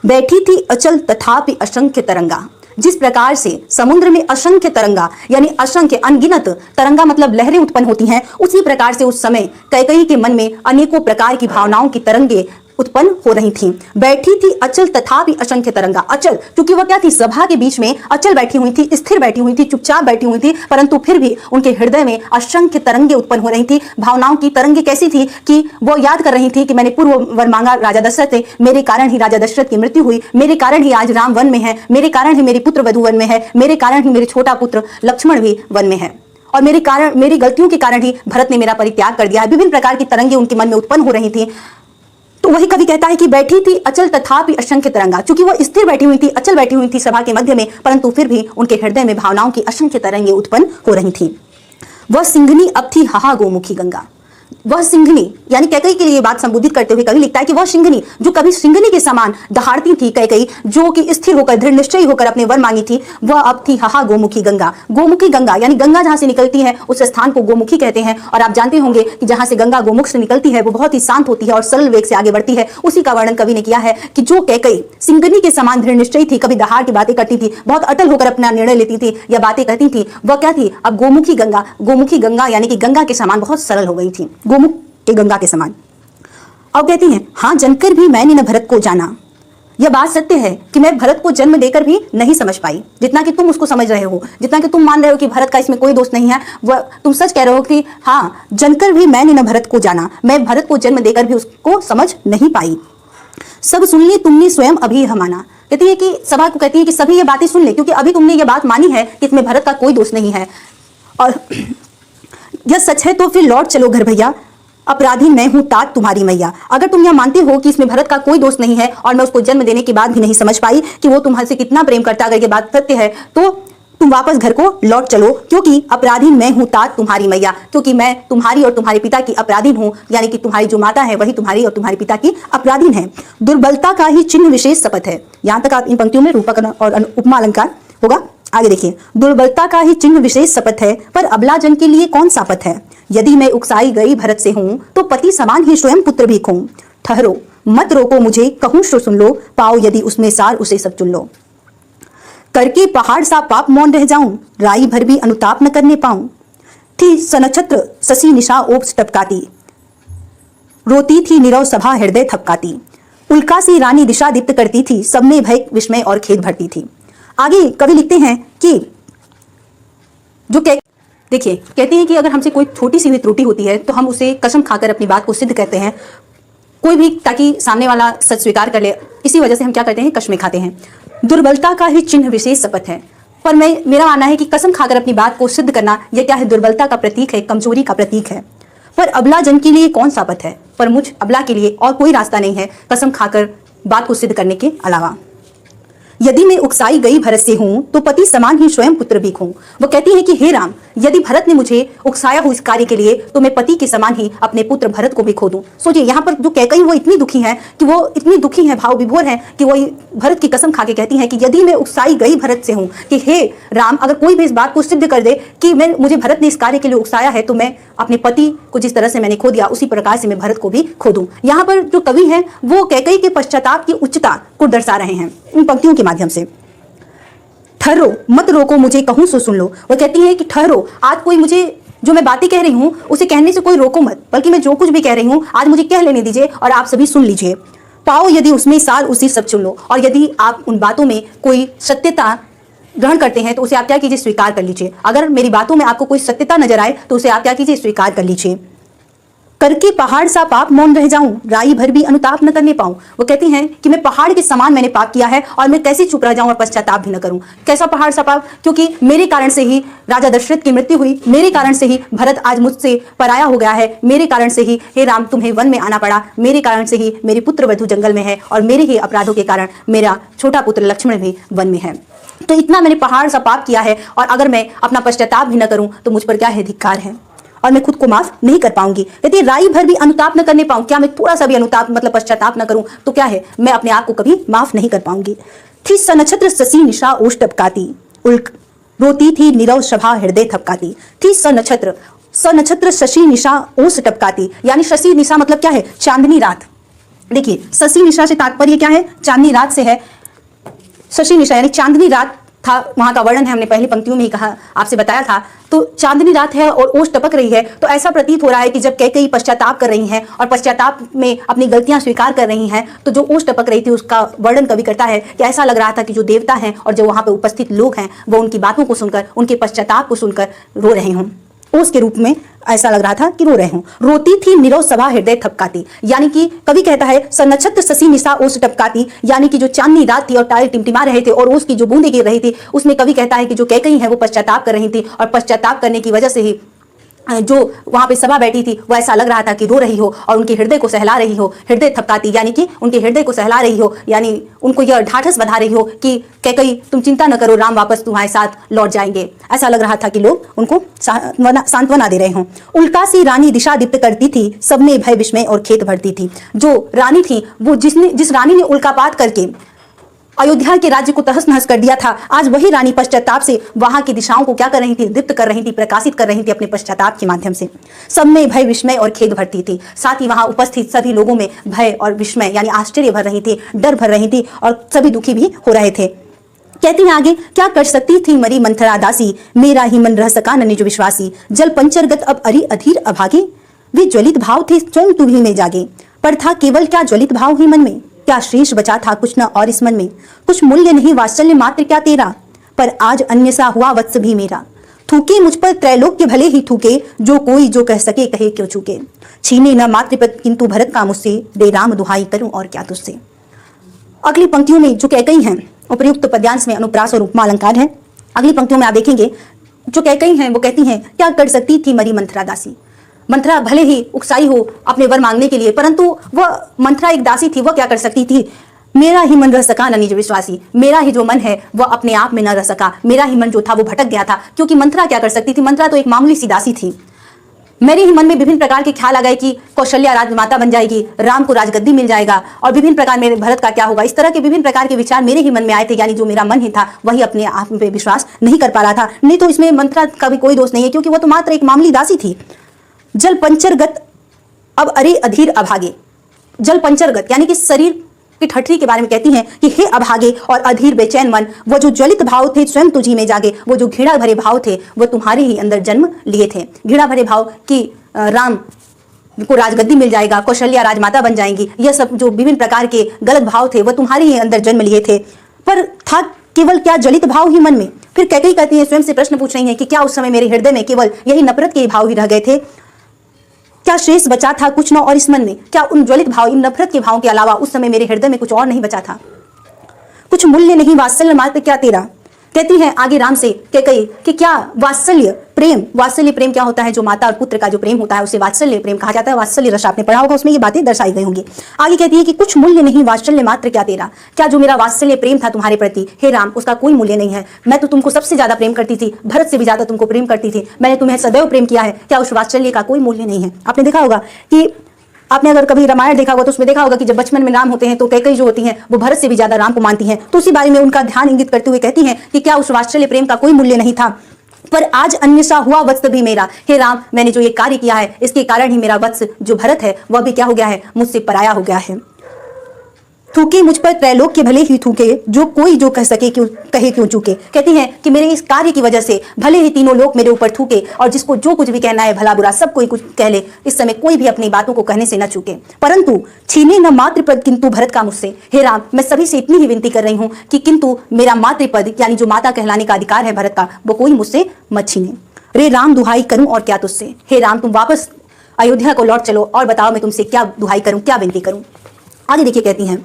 बैठी थी अचल तथापि असंख्य तरंगा। जिस प्रकार से समुद्र में असंख्य तरंगा यानी असंख्य अनगिनत तरंगा मतलब लहरें उत्पन्न होती हैं, उसी प्रकार से उस समय कैकई के मन में अनेकों प्रकार की भावनाओं की तरंगे उत्पन्न हो रही थी। बैठी थी अचल तथापि असंख्य तरंगा। अचल क्योंकि वह क्या थी, सभा के बीच में अचल बैठी हुई थी, स्थिर बैठी हुई थी, चुपचाप बैठी हुई थी, परंतु फिर भी उनके हृदय में असंख्य तरंगे उत्पन्न हो रही थी। भावनाओं की तरंगे कैसी थी कि वो याद कर रही थी कि मैंने पूर्व वर मांगा राजा दशरथ से, मेरे कारण ही राजा दशरथ की मृत्यु हुई, मेरे कारण ही आज राम वन में है, मेरे कारण ही मेरी पुत्र वधु वन में है, मेरे कारण ही मेरे छोटा पुत्र लक्ष्मण भी वन में है, और मेरी गलतियों के कारण ही भरत ने मेरा परित्याग कर दिया है। विभिन्न प्रकार की तरंगे उनके मन में उत्पन्न हो रही थी। तो वही कवि कहता है कि बैठी थी अचल तथापि असंख्य तरंगा, क्योंकि वो स्थिर बैठी हुई थी, अचल बैठी हुई थी सभा के मध्य में, परंतु फिर भी उनके हृदय में भावनाओं की असंख्य तरंगे उत्पन्न हो रही थी। वह सिंघनी अब थी हाहा गोमुखी गंगा। वह सिंघनी यानी कैकई के लिए बात संबोधित करते हुए कवि लिखता है कि वह सिंघनी जो कभी सिंघनी के समान दहाड़ती थी कैकई, जो कि स्थिर होकर दृढ़ निश्चयी होकर अपने वर मांगी थी, वह अब थी हाहा गोमुखी गंगा। गोमुखी गंगा यानी गंगा जहां से निकलती है उस स्थान को गोमुखी कहते हैं। और आप जानते होंगे कि जहां से गंगा गोमुख से निकलती है वो बहुत ही शांत होती है और सरल वेग से आगे बढ़ती है। उसी का वर्णन कवि ने किया है कि जो कैकई सिंघनी के समान दृढ़ निश्चयी थी, कभी दहाड़ की बातें करती थी, बहुत अटल होकर अपना निर्णय लेती थी या बातें कहती थी, वह क्या थी, अब गोमुखी गंगा यानी कि गंगा के समान बहुत सरल हो गई थी, गोमुख के गंगा के समान। अब कहती हैं, हाँ जनकर भी मैंने न भरत को जाना। यह बात सत्य है कि मैं भरत को जन्म देकर भी नहीं समझ पाई, जितना कि तुम उसको समझ रहे हो, जितना कि तुम मान रहे हो कि भरत का इसमें कोई दोष नहीं है, वह तुम सच कह रहे हो कि हाँ जनकर भी मैंने न भरत को जाना, मैं भरत को जन्म देकर भी उसको समझ नहीं पाई। सब सुन ली तुमने स्वयं अभी यह माना। कहती है कि सभा को कहती है कि सभी ये बातें सुन ले, क्योंकि अभी तुमने ये बात मानी है कि इसमें भरत का कोई दोष नहीं है, और यह सच है तो फिर लौट चलो घर भैया, अपराधी मैं हूं तात तुम्हारी मैया। अगर तुम यह मानते हो कि इसमें भरत का कोई दोष नहीं है और मैं उसको जन्म देने के बाद भी नहीं समझ पाई कि वो तुम्हारे कितना प्रेम करता, अगर ये बात सत्य है तो तुम वापस घर को लौट चलो, क्योंकि अपराधी मैं हूं तात तुम्हारी मैया, क्योंकि मैं तुम्हारी और तुम्हारे पिता की अपराधीन हूं, यानी कि तुम्हारी जो माता है वही तुम्हारी और तुम्हारे पिता की अपराधीन है। दुर्बलता का ही चिन्ह विशेष शपथ है। यहां तक आप इन पंक्तियों में रूपक और उपमा अलंकार होगा। आगे देखिए, दुर्बलता का ही चिन्ह विशेष शपथ है, पर अबला जन के लिए कौन शपथ है। यदि मैं उकसाई गई भरत से हूं तो पति समान ही स्वयं पुत्र भी खूं। ठहरो मत रोको मुझे, कहूं सो सुन लो, पाओ यदि उसमें सार उसे सब चुन लो। करके पहाड़ सा पाप मौन रह जाऊं, राई भर भी अनुताप न करने पाऊं। थी सनक्षत्र शशि निशा ओप्स टपकाती, रोती थी निरव सभा हृदय थपकाती। उल्का सी रानी दिशा दीप्त करती थी, सबने भय विस्मय और खेद भरती थी। आगे कवि लिखते हैं कि जो देखिए कहते हैं कि अगर हमसे कोई छोटी सी भी त्रुटि होती है तो हम उसे कसम खाकर अपनी बात को सिद्ध करते हैं, कोई भी, ताकि सामने वाला सच स्वीकार कर ले। इसी वजह से हम क्या करते हैं, कसमें खाते हैं। दुर्बलता का ही चिन्ह विशेष शपथ है, पर मेरा मानना है कि कसम खाकर अपनी बात को सिद्ध करना यह क्या है, दुर्बलता का प्रतीक है, कमजोरी का प्रतीक है। पर अबला जन के लिए कौन शपथ है, पर मुझ अबला के लिए और कोई रास्ता नहीं है कसम खाकर बात को सिद्ध करने के अलावा। यदि मैं उकसाई गई भरत से हूं तो पति समान ही स्वयं पुत्र भी हूं। वो कहती है कि हे राम, यदि भरत ने मुझे उकसाया हो इस कार्य के लिए तो मैं पति के समान ही अपने पुत्र भरत को भी खो दूं। सोचिए यहाँ पर जो कैकेयी वो इतनी दुखी है कि वो इतनी दुखी है, भाव विभोर है कि वो भरत की कसम खा के कहती है कि यदि मैं उकसाई गई भरत से हूं कि हे राम, अगर कोई भी इस बात को सिद्ध कर दे कि मुझे भरत ने इस कार्य के लिए उकसाया है तो मैं अपने पति को जिस तरह से मैंने खो दिया उसी प्रकार से मैं भरत को भी खो दूं। यहाँ पर जो कवि है वो कैकेयी के पश्चाताप की उच्चता को दर्शा रहे हैं इन पंक्तियों के माध्यम से। ठहरो मत रोको मुझे कहूं सो सुन लो। वो कहती है कि ठहरो, आज कोई मुझे जो मैं बातें कह रही हूं उसे कहने से कोई रोको मत, बल्कि मैं जो कुछ भी कह रही हूं आज मुझे कह लेने दीजिए और आप सभी सुन लीजिए। पाओ यदि उसमें सार उसी सब चुन लो, और यदि आप उन बातों में कोई सत्यता ग्रहण करते हैं तो उसे आप क्या कीजिए, स्वीकार कर लीजिए। अगर मेरी बातों में आपको कोई सत्यता नजर आए तो उसे आप क्या कीजिए, स्वीकार कर लीजिए। करके पहाड़ सा पाप मौन रह जाऊं, राई भर भी अनुताप न करने पाऊं। वो कहती हैं कि मैं पहाड़ के समान मैंने पाप किया है और मैं कैसे चुप रह जाऊं और पश्चाताप भी न करूं। कैसा पहाड़ सा पाप? क्योंकि मेरे कारण से ही राजा दशरथ की मृत्यु हुई, मेरे कारण से ही भरत आज मुझसे पराया हो गया है, मेरे कारण से ही हे राम तुम्हें वन में आना पड़ा, मेरे कारण से ही मेरी पुत्र वधु जंगल में है और मेरे ही अपराधों के कारण मेरा छोटा पुत्र लक्ष्मण भी वन में है। तो इतना मैंने पहाड़ सा पाप किया है और अगर मैं अपना पश्चाताप भी न करूं तो मुझ पर क्या है, धिक्कार है और मैं खुद को माफ नहीं कर पाऊंगी। यदि राई भर भी अनुताप न करने पाऊं, क्या मैं थोड़ा सा भी अनुताप मतलब पश्चाताप न करूं तो क्या है, मैं अपने आप को कभी माफ नहीं कर पाऊंगी। थी सनक्षत्र शशि निशा ओष्ठ टपकाती, उल्क रोती थी नीरव सभा हृदय थपकाती। थी सनक्षत्र शशि निशा ओष्ठ टपकाती, यानी शशि निशा मतलब क्या है, चांदनी रात। देखिए शशि निशा से तात्पर्य क्या है, चांदनी रात से है। शशि निशा यानी चांदनी रात था, वहां का वर्णन है, हमने पहली पंक्तियों में ही कहा, आपसे बताया था। तो चांदनी रात है और ओस टपक रही है, तो ऐसा प्रतीत हो रहा है कि जब कैकेयी पश्चाताप कर रही हैं और पश्चाताप में अपनी गलतियां स्वीकार कर रही हैं तो जो ओस टपक रही थी उसका वर्णन कवि करता है कि ऐसा लग रहा था कि जो देवता हैं और जो वहां पर उपस्थित लोग हैं वो उनकी बातों को सुनकर, उनके पश्चाताप को सुनकर रो रहे हों। ओस के रूप में ऐसा लग रहा था कि रो रहे हों। रोती थी नीरव सभा हृदय थपकाती, यानी कि कवि कहता है सनक्षत्र शशि निशा ओस टपकाती, यानी कि जो चांदनी रात थी और तारे टिमटिमा रहे थे और ओस की जो बूंदें गिर रही थी उसमें कवि कहता है कि जो कैकेयी है वो पश्चाताप कर रही थी और पश्चाताप करने की वजह से ही जो वहां पे सभा बैठी थी वो ऐसा लग रहा था कि रो रही हो और उनके हृदय को सहला रही हो। हृदय थपकाती यानी कि उनके हृदय को सहला रही हो, यानी उनको यह ढाढ़स बधा रही हो कि कैकेयी तुम चिंता न करो, राम वापस तुम्हारे साथ लौट जाएंगे। ऐसा लग रहा था कि लोग उनको सांत्वना दे रहे हों। उल्का सी रानी दिशा दीप्त करती थी, सब में भय विस्मय और खेत भरती थी। जो रानी थी वो जिस रानी ने उल्कापात करके अयोध्या के राज्य को तहस नहस कर दिया था, आज वही रानी पश्चाताप से वहां की दिशाओं को क्या कर रही थी, दीप्त कर रही थी, प्रकाशित कर रही थी अपने पश्चाताप के माध्यम से। सब में भय विस्मय और खेद भरती थी, साथ ही वहां उपस्थित सभी लोगों में भय और विस्मय यानी आश्चर्य भर रही थी, डर भर रही थी और सभी दुखी भी हो रहे थे। कहती हैं आगे, क्या कर सकती थी मरी मंथरा दासी, मेरा ही मन रह सका न निज विश्वासी। जल पंचरगत अब अरि अधीर अभागे, वे ज्वलित भाव थे स्वयं तुम्ही में जागे। पर था केवल क्या ज्वलित भाव ही मन में, क्या शेष बचा था कुछ न और इस मन में। कुछ मूल्य नहीं वात्सल्य मात्र क्या तेरा, पर आज अन्य सा हुआ वत्स भी मेरा। थूके मुझ पर त्रैलोक्य भले ही थूके, जो कोई जो कह सके कहे क्यों चूके। छीने न मातृपद किंतु भरत का मुझसे, दे राम दुहाई करूं और क्या तुझसे। अगली पंक्तियों में जो कैकेयी हैं, उपयुक्त पद्यांश में अनुप्रास और उपमा अलंकार है। अगली पंक्तियों में आप देखेंगे जो कैकेयी हैं वो कहती हैं, क्या कर सकती थी मरी मंथरा दासी। मंथरा भले ही उकसाई हो अपने वर मांगने के लिए, परंतु वह मंथरा एक दासी थी, वह क्या कर सकती थी, मेरा ही मन रह सका न निज विश्वासी। मेरा ही जो मन है वह अपने आप में न रह सका, मेरा ही मन जो था वो भटक गया था। क्योंकि मंथरा क्या कर सकती थी, मंथरा तो एक मामूली सी दासी थी। मेरे ही मन में विभिन्न प्रकार के ख्याल आ गए कि कौशल्या राजमाता बन जाएगी, राम को राजगद्दी मिल जाएगा और विभिन्न प्रकार मेरे भरत का क्या होगा। इस तरह के विभिन्न प्रकार के विचार मेरे ही मन में आए थे, यानी जो मेरा मन ही था वही अपने आप पे विश्वास नहीं कर पा रहा था। नहीं तो इसमें मंथरा का भी कोई दोष नहीं है, क्योंकि वह तो मात्र एक मामूली दासी थी। जल पंचरगत अब अरे अधीर अभागे, जल पंचरगत यानी कि शरीर की ठठरी के बारे में कहती हैं कि हे अभागे और अधीर बेचैन मन, वो जो ज्वलित भाव थे स्वयं तुझी में जागे। वो जो घृणा भरे भाव थे वो तुम्हारे ही अंदर जन्म लिए थे। घृणा भरे भाव कि राम को राजगद्दी मिल जाएगा, कौशल्या राजमाता बन जाएंगी, यह सब जो विभिन्न प्रकार के गलत भाव थे वो तुम्हारे ही अंदर जन्म लिए थे। पर था केवल क्या ज्वलित भाव ही मन में। फिर कैकेयी कहती है, स्वयं से प्रश्न पूछ रही है कि क्या उस समय मेरे हृदय में केवल यही नफरत के भाव ही रह गए थे, क्या शेष बचा था कुछ न और इस मन में। क्या उन ज्वलित भाव, इन नफरत के भाव के अलावा उस समय मेरे हृदय में कुछ और नहीं बचा था। कुछ मूल्य नहीं वात्सल्य मात्र क्या तेरा, कहती है आगे राम से कैकेयी कि क्या वात्सल्य प्रेम क्या होता है, जो माता और पुत्र का जो प्रेम होता है उसे वात्सल्य प्रेम कहा जाता है। वात्सल्य रस आपने पढ़ा होगा, उसमें ये बातें दर्शाई गई होंगी। आगे कहती है कि कुछ मूल्य नहीं वात्सल्य मात्र क्या तेरा, क्या जो मेरा वात्सल्य प्रेम था तुम्हारे प्रति हे राम उसका कोई मूल्य नहीं है। मैं तो तुमको सबसे ज्यादा प्रेम करती थी, भरत से भी ज्यादा तुमको प्रेम करती थी, मैंने तुम्हें सदैव प्रेम किया है, क्या उस वात्सल्य का कोई मूल्य नहीं है। आपने देखा होगा कि आपने अगर कभी रामायण देखा होगा तो उसमें देखा होगा कि जब बचपन में राम होते हैं तो कैकेयी जो होती हैं वो भरत से भी ज्यादा राम को मानती हैं। तो उसी बारे में उनका ध्यान इंगित करते हुए कहती हैं कि क्या उस वात्सल्य प्रेम का कोई मूल्य नहीं था, पर आज अन्यसा हुआ वत्स भी मेरा, हे राम मैंने जो ये कार्य किया है इसके कारण ही मेरा वत्स जो भरत है वह भी क्या हो गया है, मुझसे पराया हो गया है। थूके मुझ पर त्रैलोक्य भले ही थूके, जो कोई जो कह सके क्यों कहे क्यों चूके। कहती हैं कि मेरे इस कार्य की वजह से भले ही तीनों लोग मेरे ऊपर थूके और जिसको जो कुछ भी कहना है भला बुरा सब कोई कुछ कह ले, इस समय कोई भी अपनी बातों को कहने से न चूके, परंतु छीने न मातृपद किंतु भरत का मुझसे। हे राम मैं सभी से इतनी ही विनती कर रही हूँ कि किंतु मेरा मातृपद यानी जो माता कहलाने का अधिकार है भरत का वो कोई मुझसे मत छीने। रे राम दुहाई करूं और क्या तुझसे, हे राम तुम वापस अयोध्या को लौट चलो और बताओ मैं तुमसे क्या दुहाई करूं, क्या विनती करूं। आगे देखिए कहती हैं,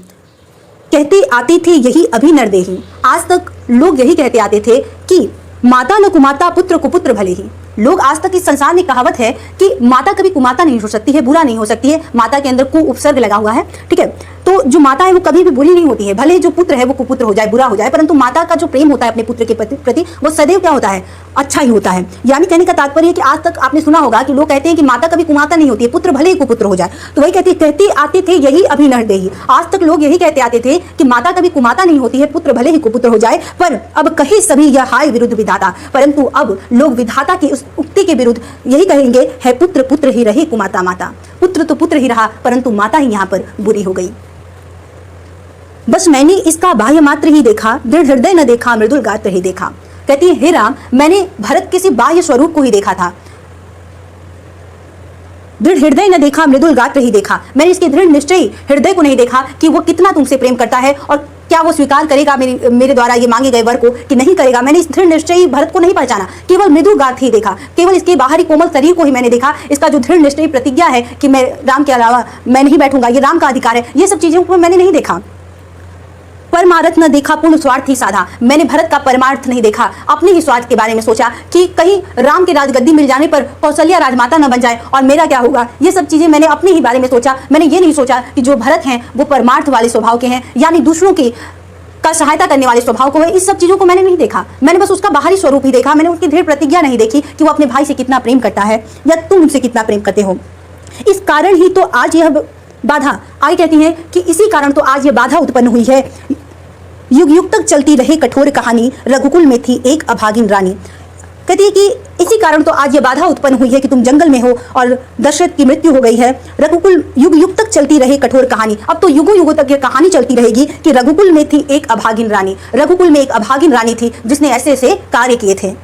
कहते आते थे यही अभी नरदेही, आज तक लोग यही कहते आते थे कि माता न कुमाता पुत्र कुपुत्र भले ही। लोग आज तक इस संसार में कहावत है कि माता कभी कुमाता नहीं हो सकती है, बुरा नहीं हो सकती है, माता के अंदर कु उपसर्ग लगा हुआ है, ठीक है। तो जो माता है वो कभी भी बुरी नहीं होती है, भले जो पुत्र है वो कुपुत्र हो जाए, बुरा हो जाए, परंतु माता का जो प्रेम होता है अपने पुत्र के प्रति वो सदैव क्या होता है, अच्छा ही होता है। यानी कहने का तात्पर्य है कि आज तक आपने सुना होगा कि लोग कहते हैं कि माता कभी कुमाता नहीं होती है, पुत्र भले ही कुपुत्र हो जाए। तो वही कहते आते थे यही अभी नरदेही, आज तक लोग यही कहते आते थे कि माता कभी कुमाता नहीं होती है, पुत्र भले ही कुपुत्र हो जाए, पर अब कहे सभी यह हाय विरुद्ध विधाता, परंतु अब लोग विधाता की उस उक्ति के विरुद्ध यही कहेंगे है पुत्र पुत्र ही रहे कुमाता माता। पुत्र तो पुत्र ही रहा परंतु माता ही यहाँ पर बुरी हो गई। बस मैंने इसका बाह्य मात्र ही देखा, दृढ़ हृदय न देखा, मृदुल गात्र ही देखा। कहती है हे राम मैंने भरत के बाह्य स्वरूप को ही देखा था, दृढ़ हृदय न देखा, मृदुल गात्र ही देखा। मैंने इसके दृढ़ निश्चयी हृदय को नहीं देखा कि वो कितना तुमसे प्रेम करता है और क्या वो स्वीकार करेगा मेरे द्वारा ये मांगे गए वर को कि नहीं करेगा। मैंने इस दृढ़ निश्चयी भरत को नहीं पहचाना, केवल मृदुल गात्र ही देखा, केवल इसके बाहरी कोमल शरीर को ही मैंने देखा। इसका जो दृढ़ निश्चयी प्रतिज्ञा है कि मैं राम के अलावा मैं नहीं बैठूंगा, ये राम का अधिकार है, ये सब चीजों को मैंने नहीं देखा। परमार्थ न देखा, पूर्ण स्वार्थ ही साधा। मैंने भरत का परमार्थ नहीं देखा, अपने ही स्वार्थ के बारे में सोचा कि कहीं राम की राजगद्दी मिल जाने पर कौशल्या राजमाता न बन जाए और मेरा क्या होगा। ये सब चीजें मैंने अपने ही बारे में सोचा। मैंने ये नहीं सोचा कि जो भरत हैं वो परमार्थ वाले स्वभाव के हैं, यानी दूसरों की का सहायता करने वाले स्वभाव को है। इस सब चीजों को मैंने नहीं देखा, मैंने बस उसका बाहरी स्वरूप ही देखा। मैंने उसकी दृढ़ प्रतिज्ञा नहीं देखी कि वो अपने भाई से कितना प्रेम करता है या तुम उनसे कितना प्रेम करते हो। इस कारण ही तो आज यह बाधा, आगे कहती हैं कि इसी कारण तो आज यह बाधा उत्पन्न हुई है। युग युग तक चलती रहे कठोर कहानी, रघुकुल में थी एक अभागिन रानी। कहती है कि इसी कारण तो आज ये बाधा उत्पन्न हुई है कि तुम जंगल में हो और दशरथ की मृत्यु हो गई है। रघुकुल युग युग तक चलती रहे कठोर कहानी, अब तो युगों युगों तक ये कहानी चलती रहेगी कि रघुकुल में थी एक अभागिन रानी। रघुकुल में एक अभागिन रानी थी जिसने ऐसे ऐसे कार्य किए थे।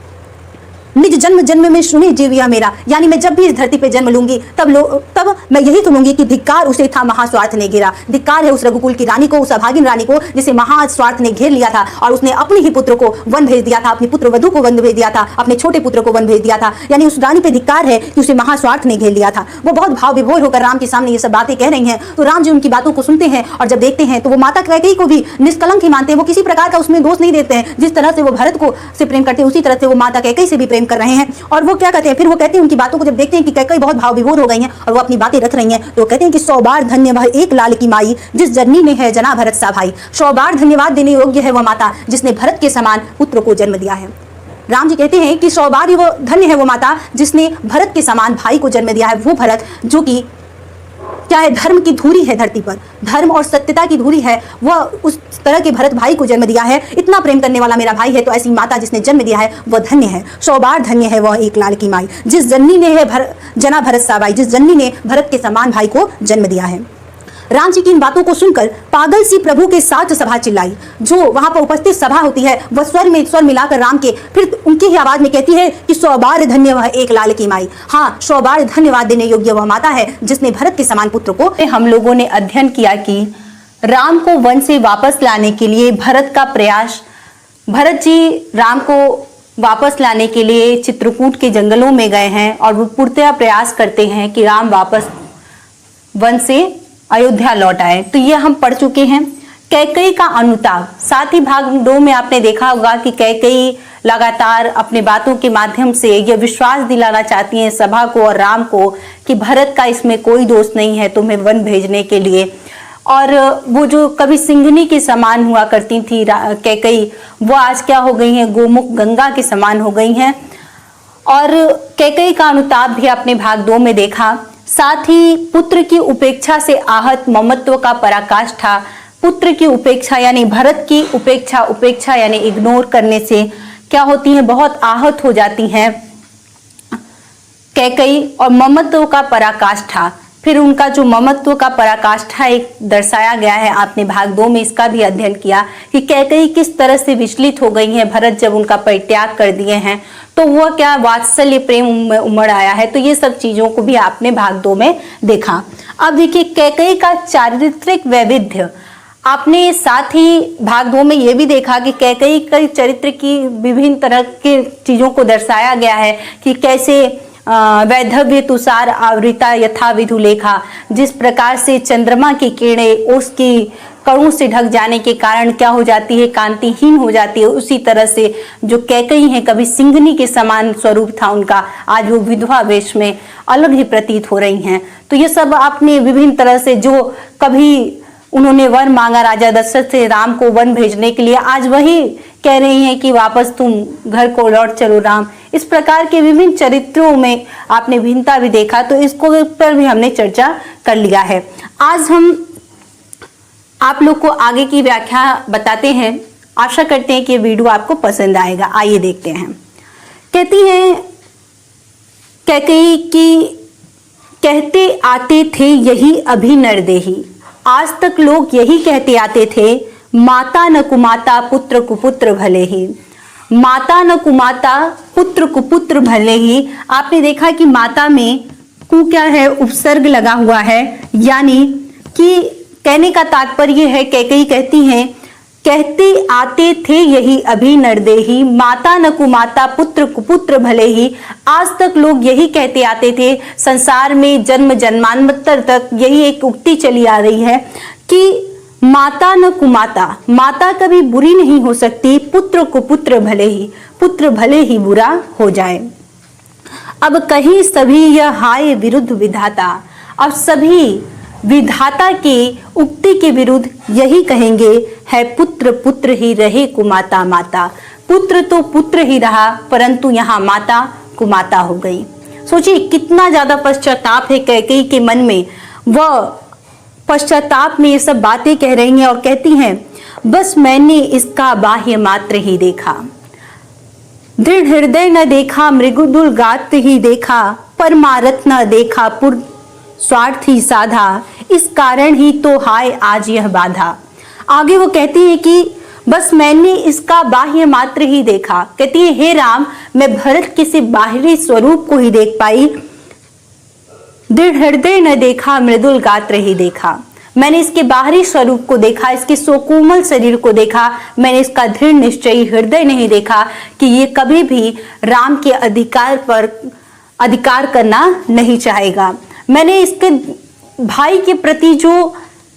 निज जन्म जन्म में सुने जीविया मेरा, यानी मैं जब भी इस धरती पे जन्म लूंगी तब मैं यही सुनूंगी कि धिक्कार उसे था महास्वार्थ ने घेरा। धिक्कार है उस रघुकुल की रानी को, उस अभागिन रानी को जिसे महास्वार्थ ने घेर लिया था और उसने अपने ही पुत्र को वन भेज दिया था, अपनी पुत्र वधु को वन भेज दिया था, अपने छोटे पुत्र को वन भेज दिया था। यानी उस रानी पे धिक्कार है कि उसे महास्वार्थ ने घेर लिया था। वो बहुत भाव विभोर होकर राम के सामने ये सब बातें कह रही हैं, तो राम जी उनकी बातों को सुनते हैं और जब देखते हैं तो वो माता कैकेयी को भी निष्कलंक ही मानते हैं। वो किसी प्रकार का उसमें दोष नहीं देते हैं। जिस तरह से वो भरत को से प्रेम करते हैं उसी तरह से वो माता कैकेयी से भी प्रेम कर रहे हैं। और वो क्या कहते हैं, फिर वो कहते हैं उनकी बातों को जब देखते हैं कि कैकेयी बहुत भाव विभोर हो गई हैं और वो अपनी बातें रख रही हैं, तो कहते हैं कि 100 बार धन्य वह एक लाल की माई, जिस जननी ने है जना भरत सा भाई। 100 बार धन्यवाद देने योग्य है वह माता जिसने भरत के समान पुत्र को जन्म दिया है। राम जी कहते हैं कि 100 बार वो धन्य है वो माता जिसने भरत के समान भाई को जन्म दिया है। वो भरत जो कि क्या है, धर्म की धूरी है धरती पर, धर्म और सत्यता की धूरी है, वह उस तरह के भरत भाई को जन्म दिया है। इतना प्रेम करने वाला मेरा भाई है, तो ऐसी माता जिसने जन्म दिया है वह धन्य है। 100 बार धन्य है वह एक लाल की माई, जिस जननी ने है जना भरत सा भाई, जिस जननी ने भरत के समान भाई को जन्म दिया है। राम जी की इन बातों को सुनकर पागल सी प्रभु के साथ सभा चिल्लाई। जो वहां पर उपस्थित सभा होती है वह स्वर में स्वर मिलाकर राम के फिर उनकी ही आवाज में कहती है कि 100 बार धन्य वह एक लाल की माई। हाँ, 100 बार धन्यवाद देने योग्य वह माता है जिसने भरत के समान पुत्र को। हम लोगों ने अध्ययन किया कि राम को वन से वापस लाने के लिए भरत का प्रयास, भरत जी राम को वापस लाने के लिए चित्रकूट के जंगलों में गए हैं और वो पूर्णतः प्रयास करते हैं कि राम वापस वन से अयोध्या लौट आए। तो ये हम पढ़ चुके हैं कैकेयी का अनुताप। साथ ही भाग 2 में आपने देखा होगा कि कैकेयी लगातार अपने बातों के माध्यम से यह विश्वास दिलाना चाहती हैं सभा को और राम को कि भरत का इसमें कोई दोष नहीं है तुम्हें वन भेजने के लिए। और वो जो कभी सिंघनी के समान हुआ करती थी कैकेयी, वो आज क्या हो गई हैं, गोमुख गंगा के समान हो गई हैं। और कैकेयी का अनुताप भी आपने भाग 2 में देखा। साथ ही पुत्र की उपेक्षा से आहत ममत्व का पराकाष्ठा। पुत्र की उपेक्षा यानी भरत की उपेक्षा यानी इग्नोर करने से क्या होती है, बहुत आहत हो जाती हैं कैकेयी। और ममत्व का पराकाष्ठा, फिर उनका जो ममत्व का पराकाष्ठा एक दर्शाया गया है, आपने भाग 2 में इसका भी अध्ययन किया कि कैकेयी किस तरह से विचलित हो गई हैं भरत जब उनका परित्याग कर दिए हैं, तो वह क्या वात्सल्य प्रेम में उमड़ आया है। तो ये सब चीजों को भी आपने भाग 2 में देखा। अब देखिए कैकेयी का चारित्रिक वैविध्य, आपने साथ ही भाग 2 में ये भी देखा कि कैकेयी के चरित्र की विभिन्न तरह के चीजों को दर्शाया गया है कि कैसे वैधव्य तुषार आवृता यथा विधुलेखा, जिस प्रकार से चंद्रमा की किरणें उसकी कणों से ढक जाने के कारण क्या हो जाती है, कांतिहीन हो जाती है, उसी तरह से जो कैकेयी है कभी सिंघनी के समान स्वरूप था उनका, आज वो विधवा वेश में अलग ही प्रतीत हो रही हैं। तो ये सब आपने विभिन्न तरह से जो कभी उन्होंने वर मांगा राजा दशरथ से राम को वन भेजने के लिए, आज वही कह रही हैं कि वापस तुम घर को लौट चलो राम। इस प्रकार के विभिन्न चरित्रों में आपने भिन्नता भी देखा, तो इसको पर भी हमने चर्चा कर लिया है। आज हम आप लोग को आगे की व्याख्या बताते हैं। आशा करते हैं कि ये वीडियो आपको पसंद आएगा। आइए देखते हैं। कहती हैं कैकेयी की, कहते आते थे यही अभी नरदेही, आज तक लोग यही कहते आते थे माता न कुमाता पुत्र कुपुत्र भले ही। माता न कुमाता पुत्र कुपुत्र भले ही, आपने देखा कि माता में कु क्या है, उपसर्ग लगा हुआ है, यानी कि कहने का तात्पर्य है, कैकेयी कहती हैं कहते आते थे यही अभी नरदेही, माता न कुमाता पुत्र कुपुत्र भले ही। आज तक लोग यही कहते आते थे, संसार में जन्म जन्मांतर तक यही एक उक्ति चली आ रही है कि माता न कुमाता, माता कभी बुरी नहीं हो सकती, पुत्र कुपुत्र भले ही, पुत्र भले ही बुरा हो जाए। अब कहीं सभी यह हाय विरुद्ध विधाता, अब सभी विधाता की उक्ति के विरुद्ध यही कहेंगे है पुत्र पुत्र ही रहे कुमाता माता। पुत्र तो पुत्र ही रहा, परंतु यहाँ माता कुमाता हो गई। सोचिए कितना ज्यादा पश्चाताप है कैकेयी के मन में। वह पश्चाताप में ये सब बातें कह रही हैं और कहती हैं बस मैंने इसका बाह्य मात्र ही देखा, दृढ़ हृदय न देखा, मृगुदुल गात ही देखा, परमारथ न देखा, पुर स्वार्थ ही साधा, इस कारण ही तो हाय आज यह बाधा। आगे वो कहती है कि बस मैंने इसका बाह्य मात्र ही देखा। कहती है हे राम, मैं भरत के सिर्फ बाहरी स्वरूप को ही देख पाई, दृढ़ हृदय न देखा, मृदुल गात्र ही देखा। मैंने इसके बाहरी स्वरूप को देखा, इसके सुकोमल शरीर को देखा, मैंने इसका दृढ़ निश्चयी हृदय नहीं देखा कि ये कभी भी राम के अधिकार पर अधिकार करना नहीं चाहेगा। मैंने इसके भाई के प्रति जो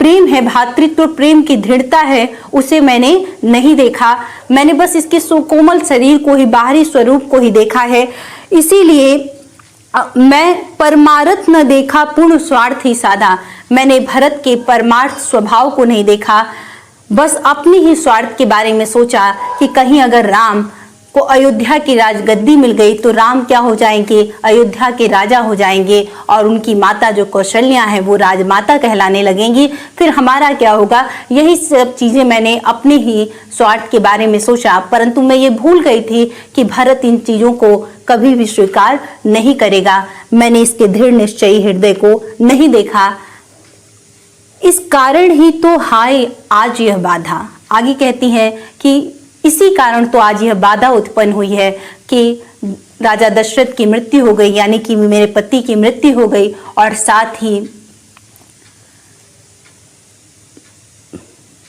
प्रेम है, भातृत्व प्रेम की दृढ़ता है, उसे मैंने नहीं देखा। मैंने बस इसके सुकोमल शरीर को ही, बाहरी स्वरूप को ही देखा है। इसीलिए मैं परमार्थ न देखा, पूर्ण स्वार्थ ही साधा। मैंने भरत के परमार्थ स्वभाव को नहीं देखा, बस अपनी ही स्वार्थ के बारे में सोचा कि कहीं अगर राम को अयोध्या की राजगद्दी मिल गई तो राम क्या हो जाएंगे, अयोध्या के राजा हो जाएंगे और उनकी माता जो कौशल्या है वो राजमाता कहलाने लगेंगी। फिर हमारा क्या होगा। यही सब चीजें मैंने अपने ही स्वार्थ के बारे में सोचा, परंतु मैं ये भूल गई थी कि भरत इन चीजों को कभी भी स्वीकार नहीं करेगा। मैंने इसके दृढ़ निश्चयी हृदय को नहीं देखा, इस कारण ही तो हाय आज यह बाधा। आगे कहती हैं कि इसी कारण तो आज यह बाधा उत्पन्न हुई है कि राजा दशरथ की मृत्यु हो गई, यानी कि मेरे पति की मृत्यु हो गई, और साथ ही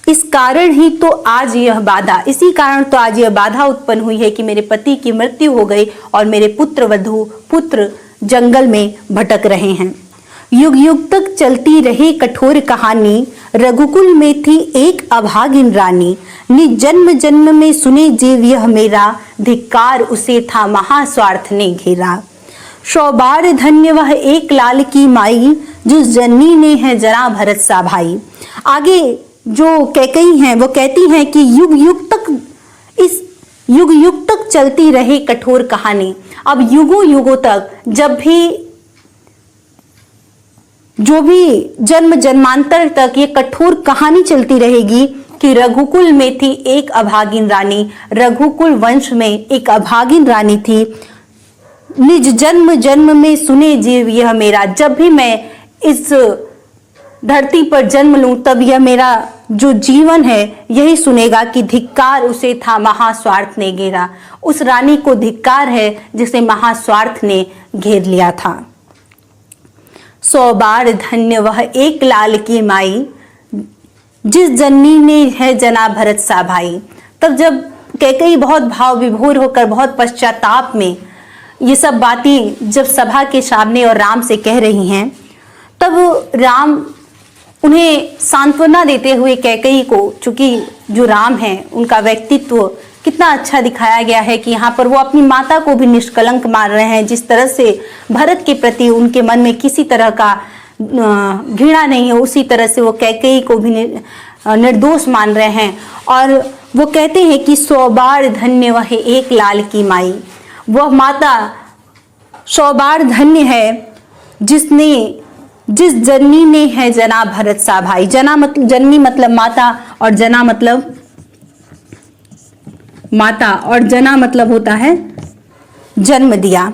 इस कारण ही तो आज यह बाधा, इसी कारण तो आज यह बाधा उत्पन्न हुई है कि मेरे पति की मृत्यु हो गई और मेरे पुत्र वधू पुत्र जंगल में भटक रहे हैं। युग युग तक चलती रही कठोर कहानी, रघुकुल में थी एक अभागिन रानी। निज जन्म जन्म में सुने जीव यह मेरा, धिक्कार उसे था महास्वार्थ ने घेरा। 100 बार धन्य वह एक लाल की माई, जिस जननी ने है जना भरत सा भाई। आगे जो कैकेयी हैं वो कहती हैं कि युग युग तक चलती रहे कठोर कहानी। अब युगों युगों तक जब भी जो भी जन्म जन्मांतर तक ये कठोर कहानी चलती रहेगी कि रघुकुल में थी एक अभागिन रानी, रघुकुल वंश में एक अभागिन रानी थी। निज जन्म जन्म में सुने जीव यह मेरा, जब भी मैं इस धरती पर जन्म लूं तब यह मेरा जो जीवन है यही सुनेगा कि धिक्कार उसे था महास्वार्थ ने घेरा। उस रानी को धिक्कार है जिसे महास्वार्थ ने घेर लिया था। 100 बार धन्य वह एक लाल की माई, जिस जननी ने है जना भरत सा भाई। तब जब कैकेयी बहुत भाव विभोर होकर बहुत पश्चाताप में ये सब बातें जब सभा के सामने और राम से कह रही हैं, तब राम उन्हें सांत्वना देते हुए कैकेयी को, चूंकि जो राम हैं उनका व्यक्तित्व कितना अच्छा दिखाया गया है कि यहाँ पर वो अपनी माता को भी निष्कलंक मान रहे हैं। जिस तरह से भरत के प्रति उनके मन में किसी तरह का घृणा नहीं है, उसी तरह से वो कैकेयी को भी निर्दोष मान रहे हैं। और वो कहते हैं कि 100 बार धन्य वह एक लाल की माई। वह माता 100 बार धन्य है जिस जननी ने है जना भरत सा भाई। जननी मतलब माता, और जना मतलब होता है जन्म दिया।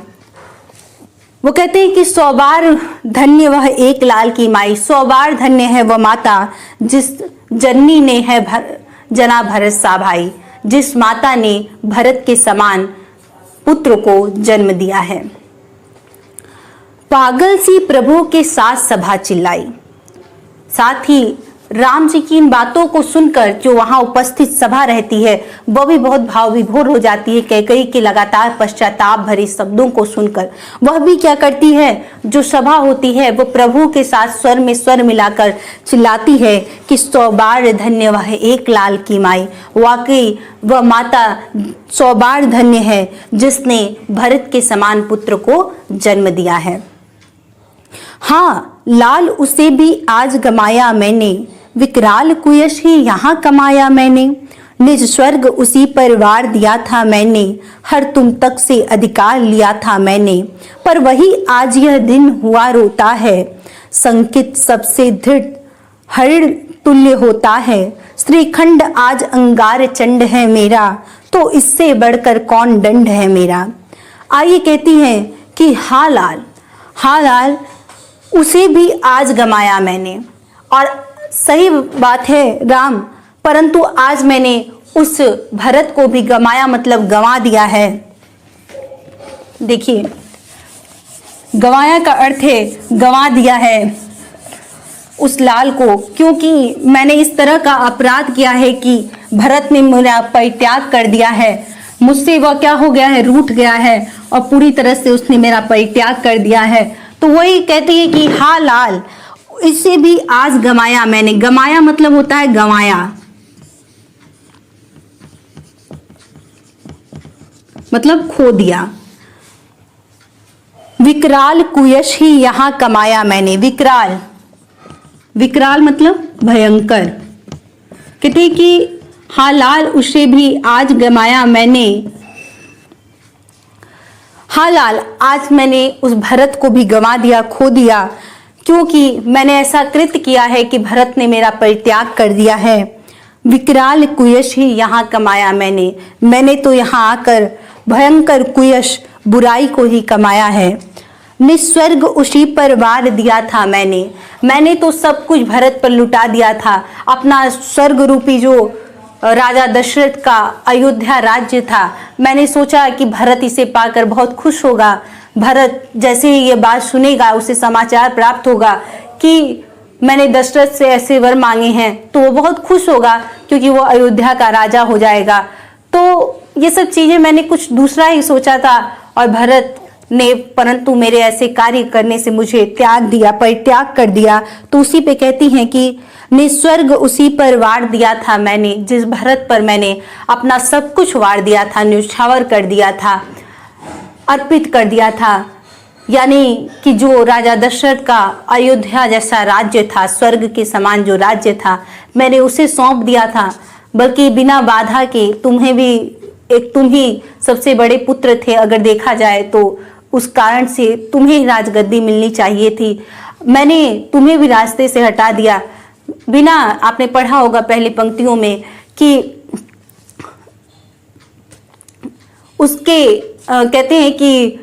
वो कहते हैं कि 100 बार धन्य वह एक लाल की माई, 100 बार धन्य है वह माता जिस जननी ने है जना भरत सा भाई, जिस माता ने भरत के समान पुत्र को जन्म दिया है। पागल सी प्रभु के साथ सभा चिल्लाई। साथ ही राम जी की इन बातों को सुनकर जो वहां उपस्थित सभा रहती है वह भी बहुत भाव विभोर हो जाती है। कैकेयी के लगातार पश्चाताप भरे शब्दों को सुनकर वह भी क्या करती है, जो सभा होती है वो प्रभु के साथ स्वर में स्वर मिलाकर चिल्लाती है कि 100 बार धन्य वह एक लाल की माई। वाकई वह माता 100 बार धन्य है जिसने भरत के समान पुत्र को जन्म दिया है। हाँ, लाल उसे भी आज गमाया मैंने, विकराल कुयश ही यहाँ कमाया मैंने। निज स्वर्ग उसी पर वार दिया था मैंने, हर तुम तक से अधिकार लिया था मैंने। पर वही आज यह दिन हुआ रोता है, संकित सबसे दृढ़ हरिण तुल्य होता है। श्रीखंड आज अंगार चंड है मेरा, तो इससे बढ़कर कौन दंड है मेरा। आइए कहती हैं कि हाँ लाल उसे भी आज गमाया मैंने। और सही बात है राम, परंतु आज मैंने उस भरत को भी गमाया मतलब गंवा दिया है। देखिए, गंवाया का अर्थ है गंवा दिया है उस लाल को, क्योंकि मैंने इस तरह का अपराध किया है कि भरत ने मेरा परित्याग कर दिया है। मुझसे वह क्या हो गया है, रूठ गया है और पूरी तरह से उसने मेरा परित्याग कर दिया है। तो वही कहती है कि हाँ लाल, इसे भी आज गमाया मैंने। गमाया मतलब होता है गंवाया, मतलब खो दिया। विकराल कुयश ही यहां कमाया मैंने। विकराल मतलब भयंकर। कहते कि हाँ लाल, उसे भी आज गमाया मैंने। हाँ लाल, आज मैंने उस भरत को भी गंवा दिया, खो दिया, क्योंकि मैंने ऐसा कृत्य किया है कि भरत ने मेरा परित्याग कर दिया है। विकराल कुयश ही यहाँ कमाया मैंने तो यहाँ आकर भयंकर कुयश बुराई को ही कमाया है। निस्वर्ग उसी पर वार दिया था मैंने तो सब कुछ भरत पर लुटा दिया था। अपना स्वर्ग रूपी जो राजा दशरथ का अयोध्या राज्य था, मैंने सोचा कि भरत इसे पाकर बहुत खुश होगा। भरत जैसे ही ये बात सुनेगा, उसे समाचार प्राप्त होगा कि मैंने दशरथ से ऐसे वर मांगे हैं, तो वो बहुत खुश होगा क्योंकि वो अयोध्या का राजा हो जाएगा। तो ये सब चीजें मैंने कुछ दूसरा ही सोचा था और भरत ने परंतु मेरे ऐसे कार्य करने से मुझे त्याग दिया, परित्याग कर दिया। तो उसी पे कहती हैं कि निस्वर्ग उसी पर वार दिया था मैंने, जिस भरत पर मैंने अपना सब कुछ वार दिया था, न्यौछावर कर दिया था, अर्पित कर दिया था। यानी कि जो राजा दशरथ का अयोध्या जैसा राज्य था, स्वर्ग के समान जो राज्य था, मैंने उसे सौंप दिया था। बल्कि बिना बाधा के, तुम्हें भी तुम ही सबसे बड़े पुत्र थे अगर देखा जाए तो, उस कारण से तुम्हें राजगद्दी मिलनी चाहिए थी। मैंने तुम्हें भी रास्ते से हटा दिया। बिना, आपने पढ़ा होगा पहली पंक्तियों में कि उसके कहते हैं कि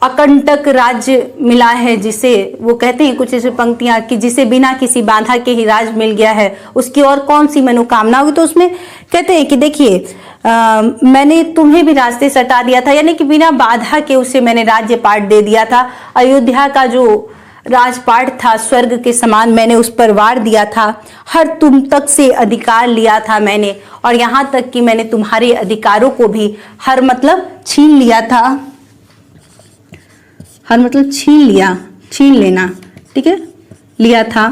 अकंटक राज्य मिला है जिसे, वो कहते हैं कुछ ऐसी पंक्तियां कि जिसे बिना किसी बाधा के ही राज मिल गया है, उसकी और कौन सी मनोकामना होगी। तो उसमें कहते हैं कि देखिए मैंने तुम्हें भी रास्ते से हटा दिया था, यानी कि बिना बाधा के उसे मैंने राज्यपाट दे दिया था। अयोध्या का जो राजपाट था स्वर्ग के समान, मैंने उस पर वार दिया था। हर तुम तक से अधिकार लिया था मैंने, और यहाँ तक कि मैंने तुम्हारे अधिकारों को भी, हर मतलब छीन लिया था, हर मतलब छीन लिया, छीन लेना, ठीक है, लिया था।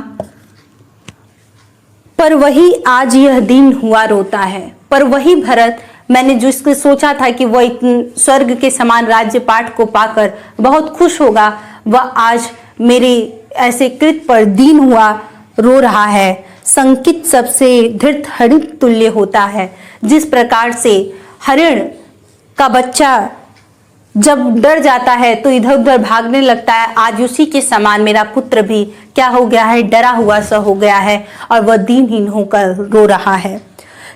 पर वही आज यह दिन हुआ रोता है। पर वही भरत, मैंने जिसको सोचा था कि वह स्वर्ग के समान राज्यपाट को पाकर बहुत खुश होगा, वह आज मेरे ऐसे कृत पर दीन हुआ रो रहा है। संकित सबसे धृत हरिण तुल्य होता है। जिस प्रकार से हरिण का बच्चा जब डर जाता है तो इधर उधर भागने लगता है, आज उसी के समान मेरा पुत्र भी क्या हो गया है, डरा हुआ सा हो गया है, और वह दीनहीन होकर रो रहा है।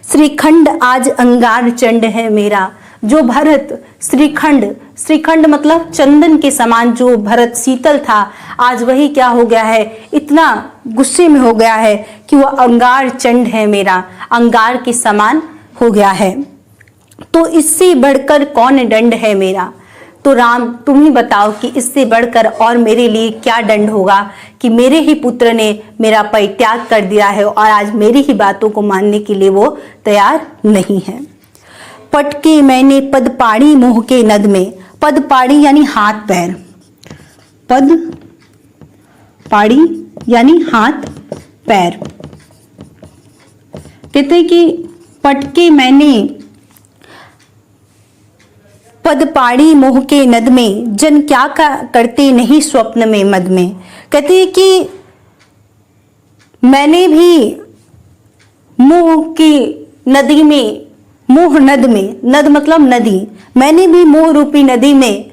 श्रीखंड आज अंगार चंड है मेरा। जो भरत श्रीखंड, श्रीखंड मतलब चंदन के समान जो भरत शीतल था, आज वही क्या हो गया है, इतना गुस्से में हो गया है कि वह अंगार चंड है मेरा, अंगार के समान हो गया है। तो इससे बढ़कर कौन दंड है मेरा। तो राम तुम ही बताओ कि इससे बढ़कर और मेरे लिए क्या दंड होगा कि मेरे ही पुत्र ने मेरा परित्याग कर दिया है और आज मेरी ही बातों को मानने के लिए वो तैयार नहीं है। पटके मैंने पद पाड़ी मोह के नद में। पद पाड़ी यानी हाथ पैर, पद पाड़ी यानी हाथ पैर। कहते हैं कि पटके मैंने पद पाड़ी मोह के नद में, जन क्या करते नहीं स्वप्न में मद में। कहते हैं कि मैंने भी मोह की नदी में, मोह नद में, नद मतलब नदी, मैंने भी मोह रूपी नदी में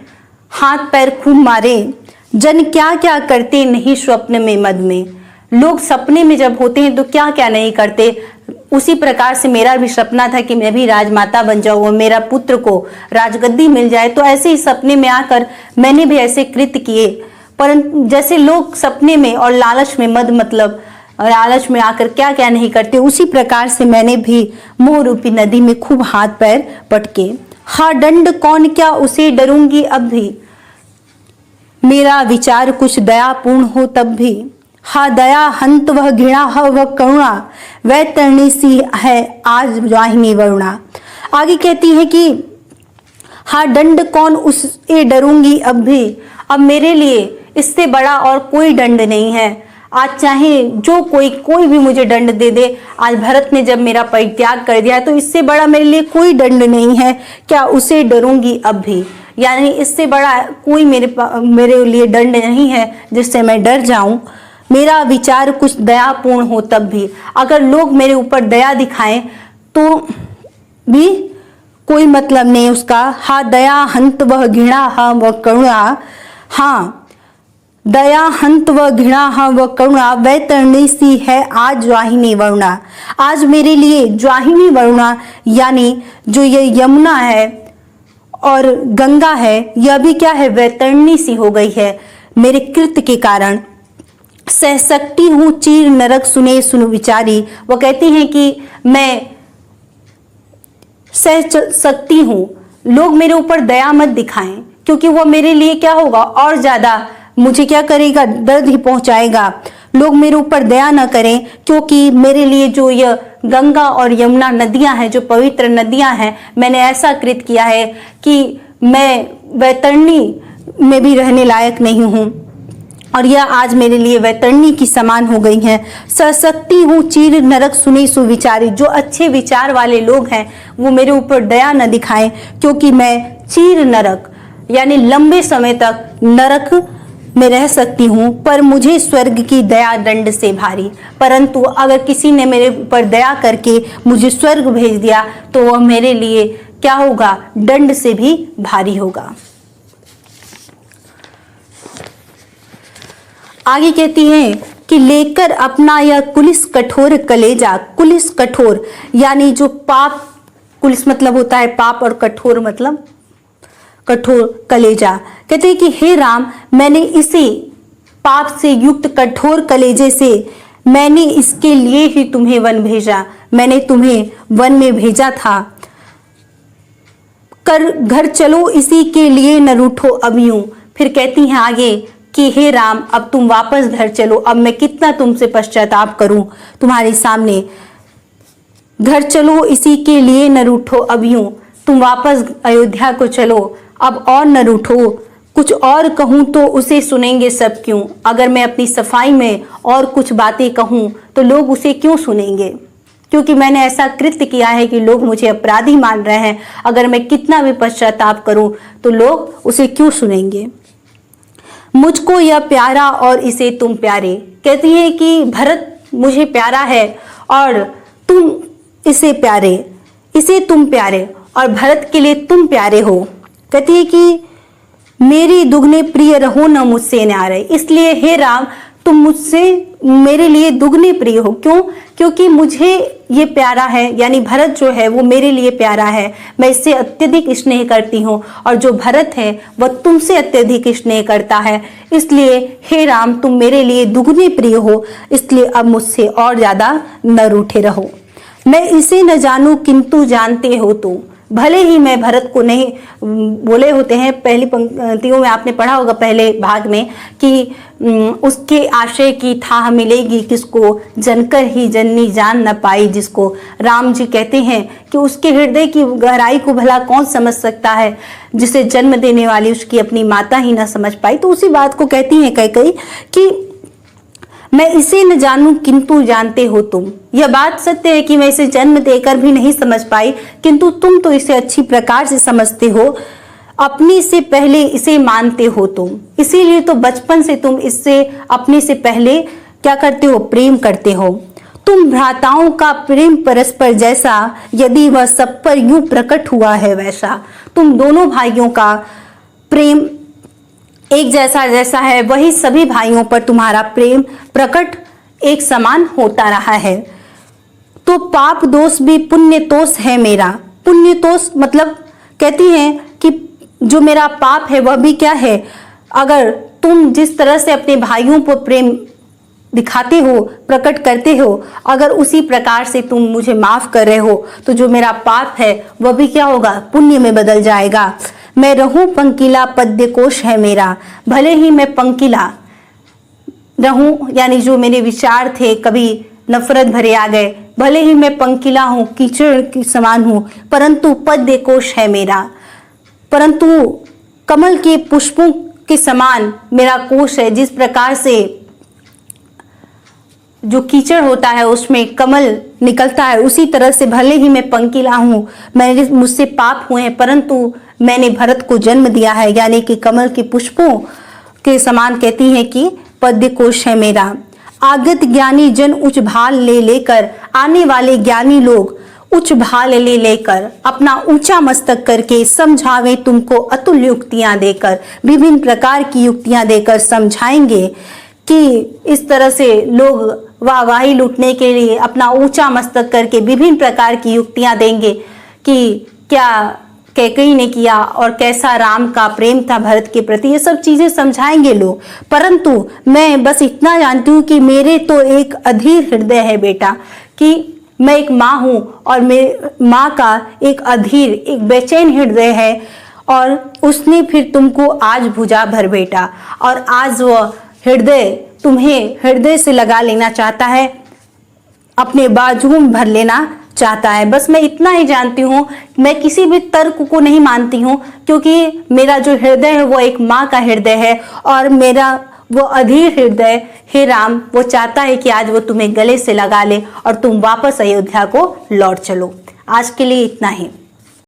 हाथ पैर खूब मारे। जन क्या क्या करते नहीं स्वप्न में मद में। लोग सपने में जब होते हैं तो क्या क्या नहीं करते। उसी प्रकार से मेरा भी सपना था कि मैं भी राजमाता बन जाऊं और मेरा पुत्र को राजगद्दी मिल जाए। तो ऐसे ही सपने में आकर मैंने भी ऐसे कृत्य किए। परंतु जैसे लोग सपने में और लालच में, मद मतलब लालच में आकर क्या क्या नहीं करते, उसी प्रकार से मैंने भी मोह रूपी नदी में खूब हाथ पैर पटके। हाँ दंड कौन क्या उसे डरूंगी अब भी, मेरा विचार कुछ दयापूर्ण हो तब भी। हा दया हंत वह घृणा ह वह करुणा, वह तरणी सी है आज वाहिनी वरुणा। आगे कहती है कि हा दंड कौन उससे डरूंगी अब भी, अब मेरे लिए इससे बड़ा और कोई दंड नहीं है। आज चाहे जो कोई भी मुझे दंड दे दे, आज भरत ने जब मेरा परित्याग कर दिया तो इससे बड़ा मेरे लिए कोई दंड नहीं है, क्या उसे डरूंगी अब भी। यानी इससे बड़ा कोई मेरे लिए दंड नहीं है जिससे मैं डर जाऊं। मेरा विचार कुछ दयापूर्ण हो तब भी, अगर लोग मेरे ऊपर दया दिखाएं तो भी कोई मतलब नहीं उसका। हा दया हंत वह घृणा हा वह करुणा, हाँ दया हंत व घृणा हा व करुणा, वह तरणी सी है आज वाहिनी वरुणा। आज मेरे लिए ज्वाहिनी वरुणा यानी जो ये यमुना है और गंगा है, यह भी क्या है, वैतरणी सी हो गई है मेरे कृत्य के कारण। सह सकती हूँ चीर नरक सुने सुन विचारी। वो कहती हैं कि मैं सह सकती हूँ, लोग मेरे ऊपर दया मत दिखाएं, क्योंकि वो मेरे लिए क्या होगा, और ज्यादा मुझे क्या करेगा, दर्द ही पहुंचाएगा। लोग मेरे ऊपर दया न करें, क्योंकि मेरे लिए जो यह गंगा और यमुना नदियां हैं, जो पवित्र नदियां हैं, मैंने ऐसा कृत किया है कि मैं वैतरणी में भी रहने लायक नहीं हूँ और यह आज मेरे लिए वैतरणी की समान हो गई हैं। सशक्ति हूँ चीर नरक सुने सुविचारी। जो अच्छे विचार वाले लोग हैं वो मेरे ऊपर दया न दिखाएं, क्योंकि मैं चीर नरक यानी लंबे समय तक नरक में रह सकती हूँ, पर मुझे स्वर्ग की दया दंड से भारी। परंतु अगर किसी ने मेरे ऊपर दया करके मुझे स्वर्ग भेज दिया तो वह मेरे लिए क्या होगा, दंड से भी भारी होगा। आगे कहती हैं कि लेकर अपना यह कुलिस कठोर कलेजा। कुलिस कठोर यानी जो पाप, कुलिस मतलब होता है पाप और कठोर मतलब कठोर कलेजा। कहते हैं कि हे राम, मैंने इसी पाप से युक्त कठोर कलेजे से मैंने इसके लिए ही तुम्हें वन भेजा। मैंने तुम्हें वन में भेजा था। कर घर चलो इसी के लिए न रूठो अब यूं। फिर कहती हैं आगे कि हे राम, अब तुम वापस घर चलो। अब मैं कितना तुमसे पश्चाताप करूं तुम्हारे सामने। घर चलो इसी के लिए न रूठो अब यूं। तुम वापस अयोध्या को चलो, अब और न रूठो। कुछ और कहूं तो उसे सुनेंगे सब क्यों। अगर मैं अपनी सफाई में और कुछ बातें कहूं तो लोग उसे क्यों सुनेंगे, क्योंकि मैंने ऐसा कृत्य किया है कि लोग मुझे अपराधी मान रहे हैं। अगर मैं कितना भी पश्चाताप करूं तो लोग उसे क्यों सुनेंगे। मुझको यह प्यारा और इसे तुम प्यारे। कहती है कि भरत मुझे प्यारा है और तुम इसे प्यारे, इसे तुम प्यारे और भरत के लिए तुम प्यारे हो। कहती है कि मेरी दुगने प्रिय रहो न मुझसे न्यारे। इसलिए हे राम, तुम मुझसे मेरे लिए दुगने प्रिय हो। क्यों? क्योंकि मुझे ये प्यारा है, यानी भरत जो है वो मेरे लिए प्यारा है। मैं इससे अत्यधिक स्नेह करती हूँ और जो भरत है वह तुमसे अत्यधिक स्नेह करता है। इसलिए हे राम, तुम मेरे लिए दुगने प्रिय हो, इसलिए अब मुझसे और ज्यादा न रूठे रहो। मैं इसे न जानूं किंतु जानते हो तुम। भले ही मैं भरत को नहीं बोले होते हैं, पहली पंक्तियों में आपने पढ़ा होगा पहले भाग में कि उसके आशय की थाह मिलेगी किसको, जनकर ही जननी जान न पाई जिसको। राम जी कहते हैं कि उसके हृदय की गहराई को भला कौन समझ सकता है, जिसे जन्म देने वाली उसकी अपनी माता ही ना समझ पाई। तो उसी बात को कहती हैं कैकेयी कि मैं इसे न जानूं किंतु जानते हो तुम। यह बात सत्य है कि मैं इसे जन्म देकर भी नहीं समझ पाई, किंतु तुम तो इसे अच्छी प्रकार से समझते हो। अपने से पहले इसे मानते हो तुम, इसीलिए तो बचपन से तुम इससे अपने से पहले क्या करते हो, प्रेम करते हो। तुम भ्राताओं का प्रेम परस्पर जैसा, यदि वह सब पर यूं प्रकट हुआ है वैसा। तुम दोनों भाइयों का प्रेम एक जैसा जैसा है, वही सभी भाइयों पर तुम्हारा प्रेम प्रकट एक समान होता रहा है। तो पाप दोष भी पुण्य तोष है मेरा। पुण्य तोष मतलब कहती हैं कि जो मेरा पाप है वह भी क्या है, अगर तुम जिस तरह से अपने भाइयों पर प्रेम दिखाते हो, प्रकट करते हो, अगर उसी प्रकार से तुम मुझे माफ कर रहे हो तो जो मेरा पाप है वह भी क्या होगा, पुण्य में बदल जाएगा। मैं रहूं पंकिला पद्य कोश है मेरा। भले ही मैं पंकिला रहूं, यानी जो मेरे विचार थे कभी नफरत भरे आ गए, भले ही मैं पंकिला हूं, कीचड़ के समान हूं, परंतु पद्य कोश है मेरा। परंतु कमल के पुष्पों के समान मेरा कोश है। जिस प्रकार से जो कीचड़ होता है उसमें कमल निकलता है, उसी तरह से भले ही मैं पंकिला हूँ, मैंने मुझसे पाप हुए हैं, परंतु मैंने भरत को जन्म दिया है, यानी कि कमल के पुष्पों के समान कहती हैं कि पद्य कोश है मेरा। आगत ज्ञानी जन उच्च भाल ले लेकर, आने वाले ज्ञानी लोग उच्च भाल ले लेकर, अपना ऊंचा मस्तक करके समझावे तुमको अतुल्य युक्तियां देकर, विभिन्न प्रकार की युक्तियां देकर समझाएंगे कि इस तरह से लोग वाहवाही लूटने के लिए अपना ऊंचा मस्तक करके विभिन्न प्रकार की युक्तियां देंगे कि क्या कैकेयी ने किया और कैसा राम का प्रेम था भरत के प्रति, ये सब चीजें समझाएंगे लोग। परंतु मैं बस इतना जानती हूँ कि मेरे तो एक अधीर हृदय है बेटा, कि मैं एक माँ हूँ और मेरी माँ का एक अधीर, एक बेचैन हृदय है, और उसने फिर तुमको आज भुजा भर बेटा, और आज वह हृदय तुम्हें हृदय से लगा लेना चाहता है, अपने बाजुओं में भर लेना चाहता है। बस मैं इतना ही जानती हूँ, मैं किसी भी तर्क को नहीं मानती हूँ, क्योंकि मेरा जो हृदय है वो एक माँ का हृदय है और मेरा वो अधीर हृदय हे राम वो चाहता है कि आज वो तुम्हें गले से लगा ले और तुम वापस अयोध्या को लौट चलो। आज के लिए इतना ही।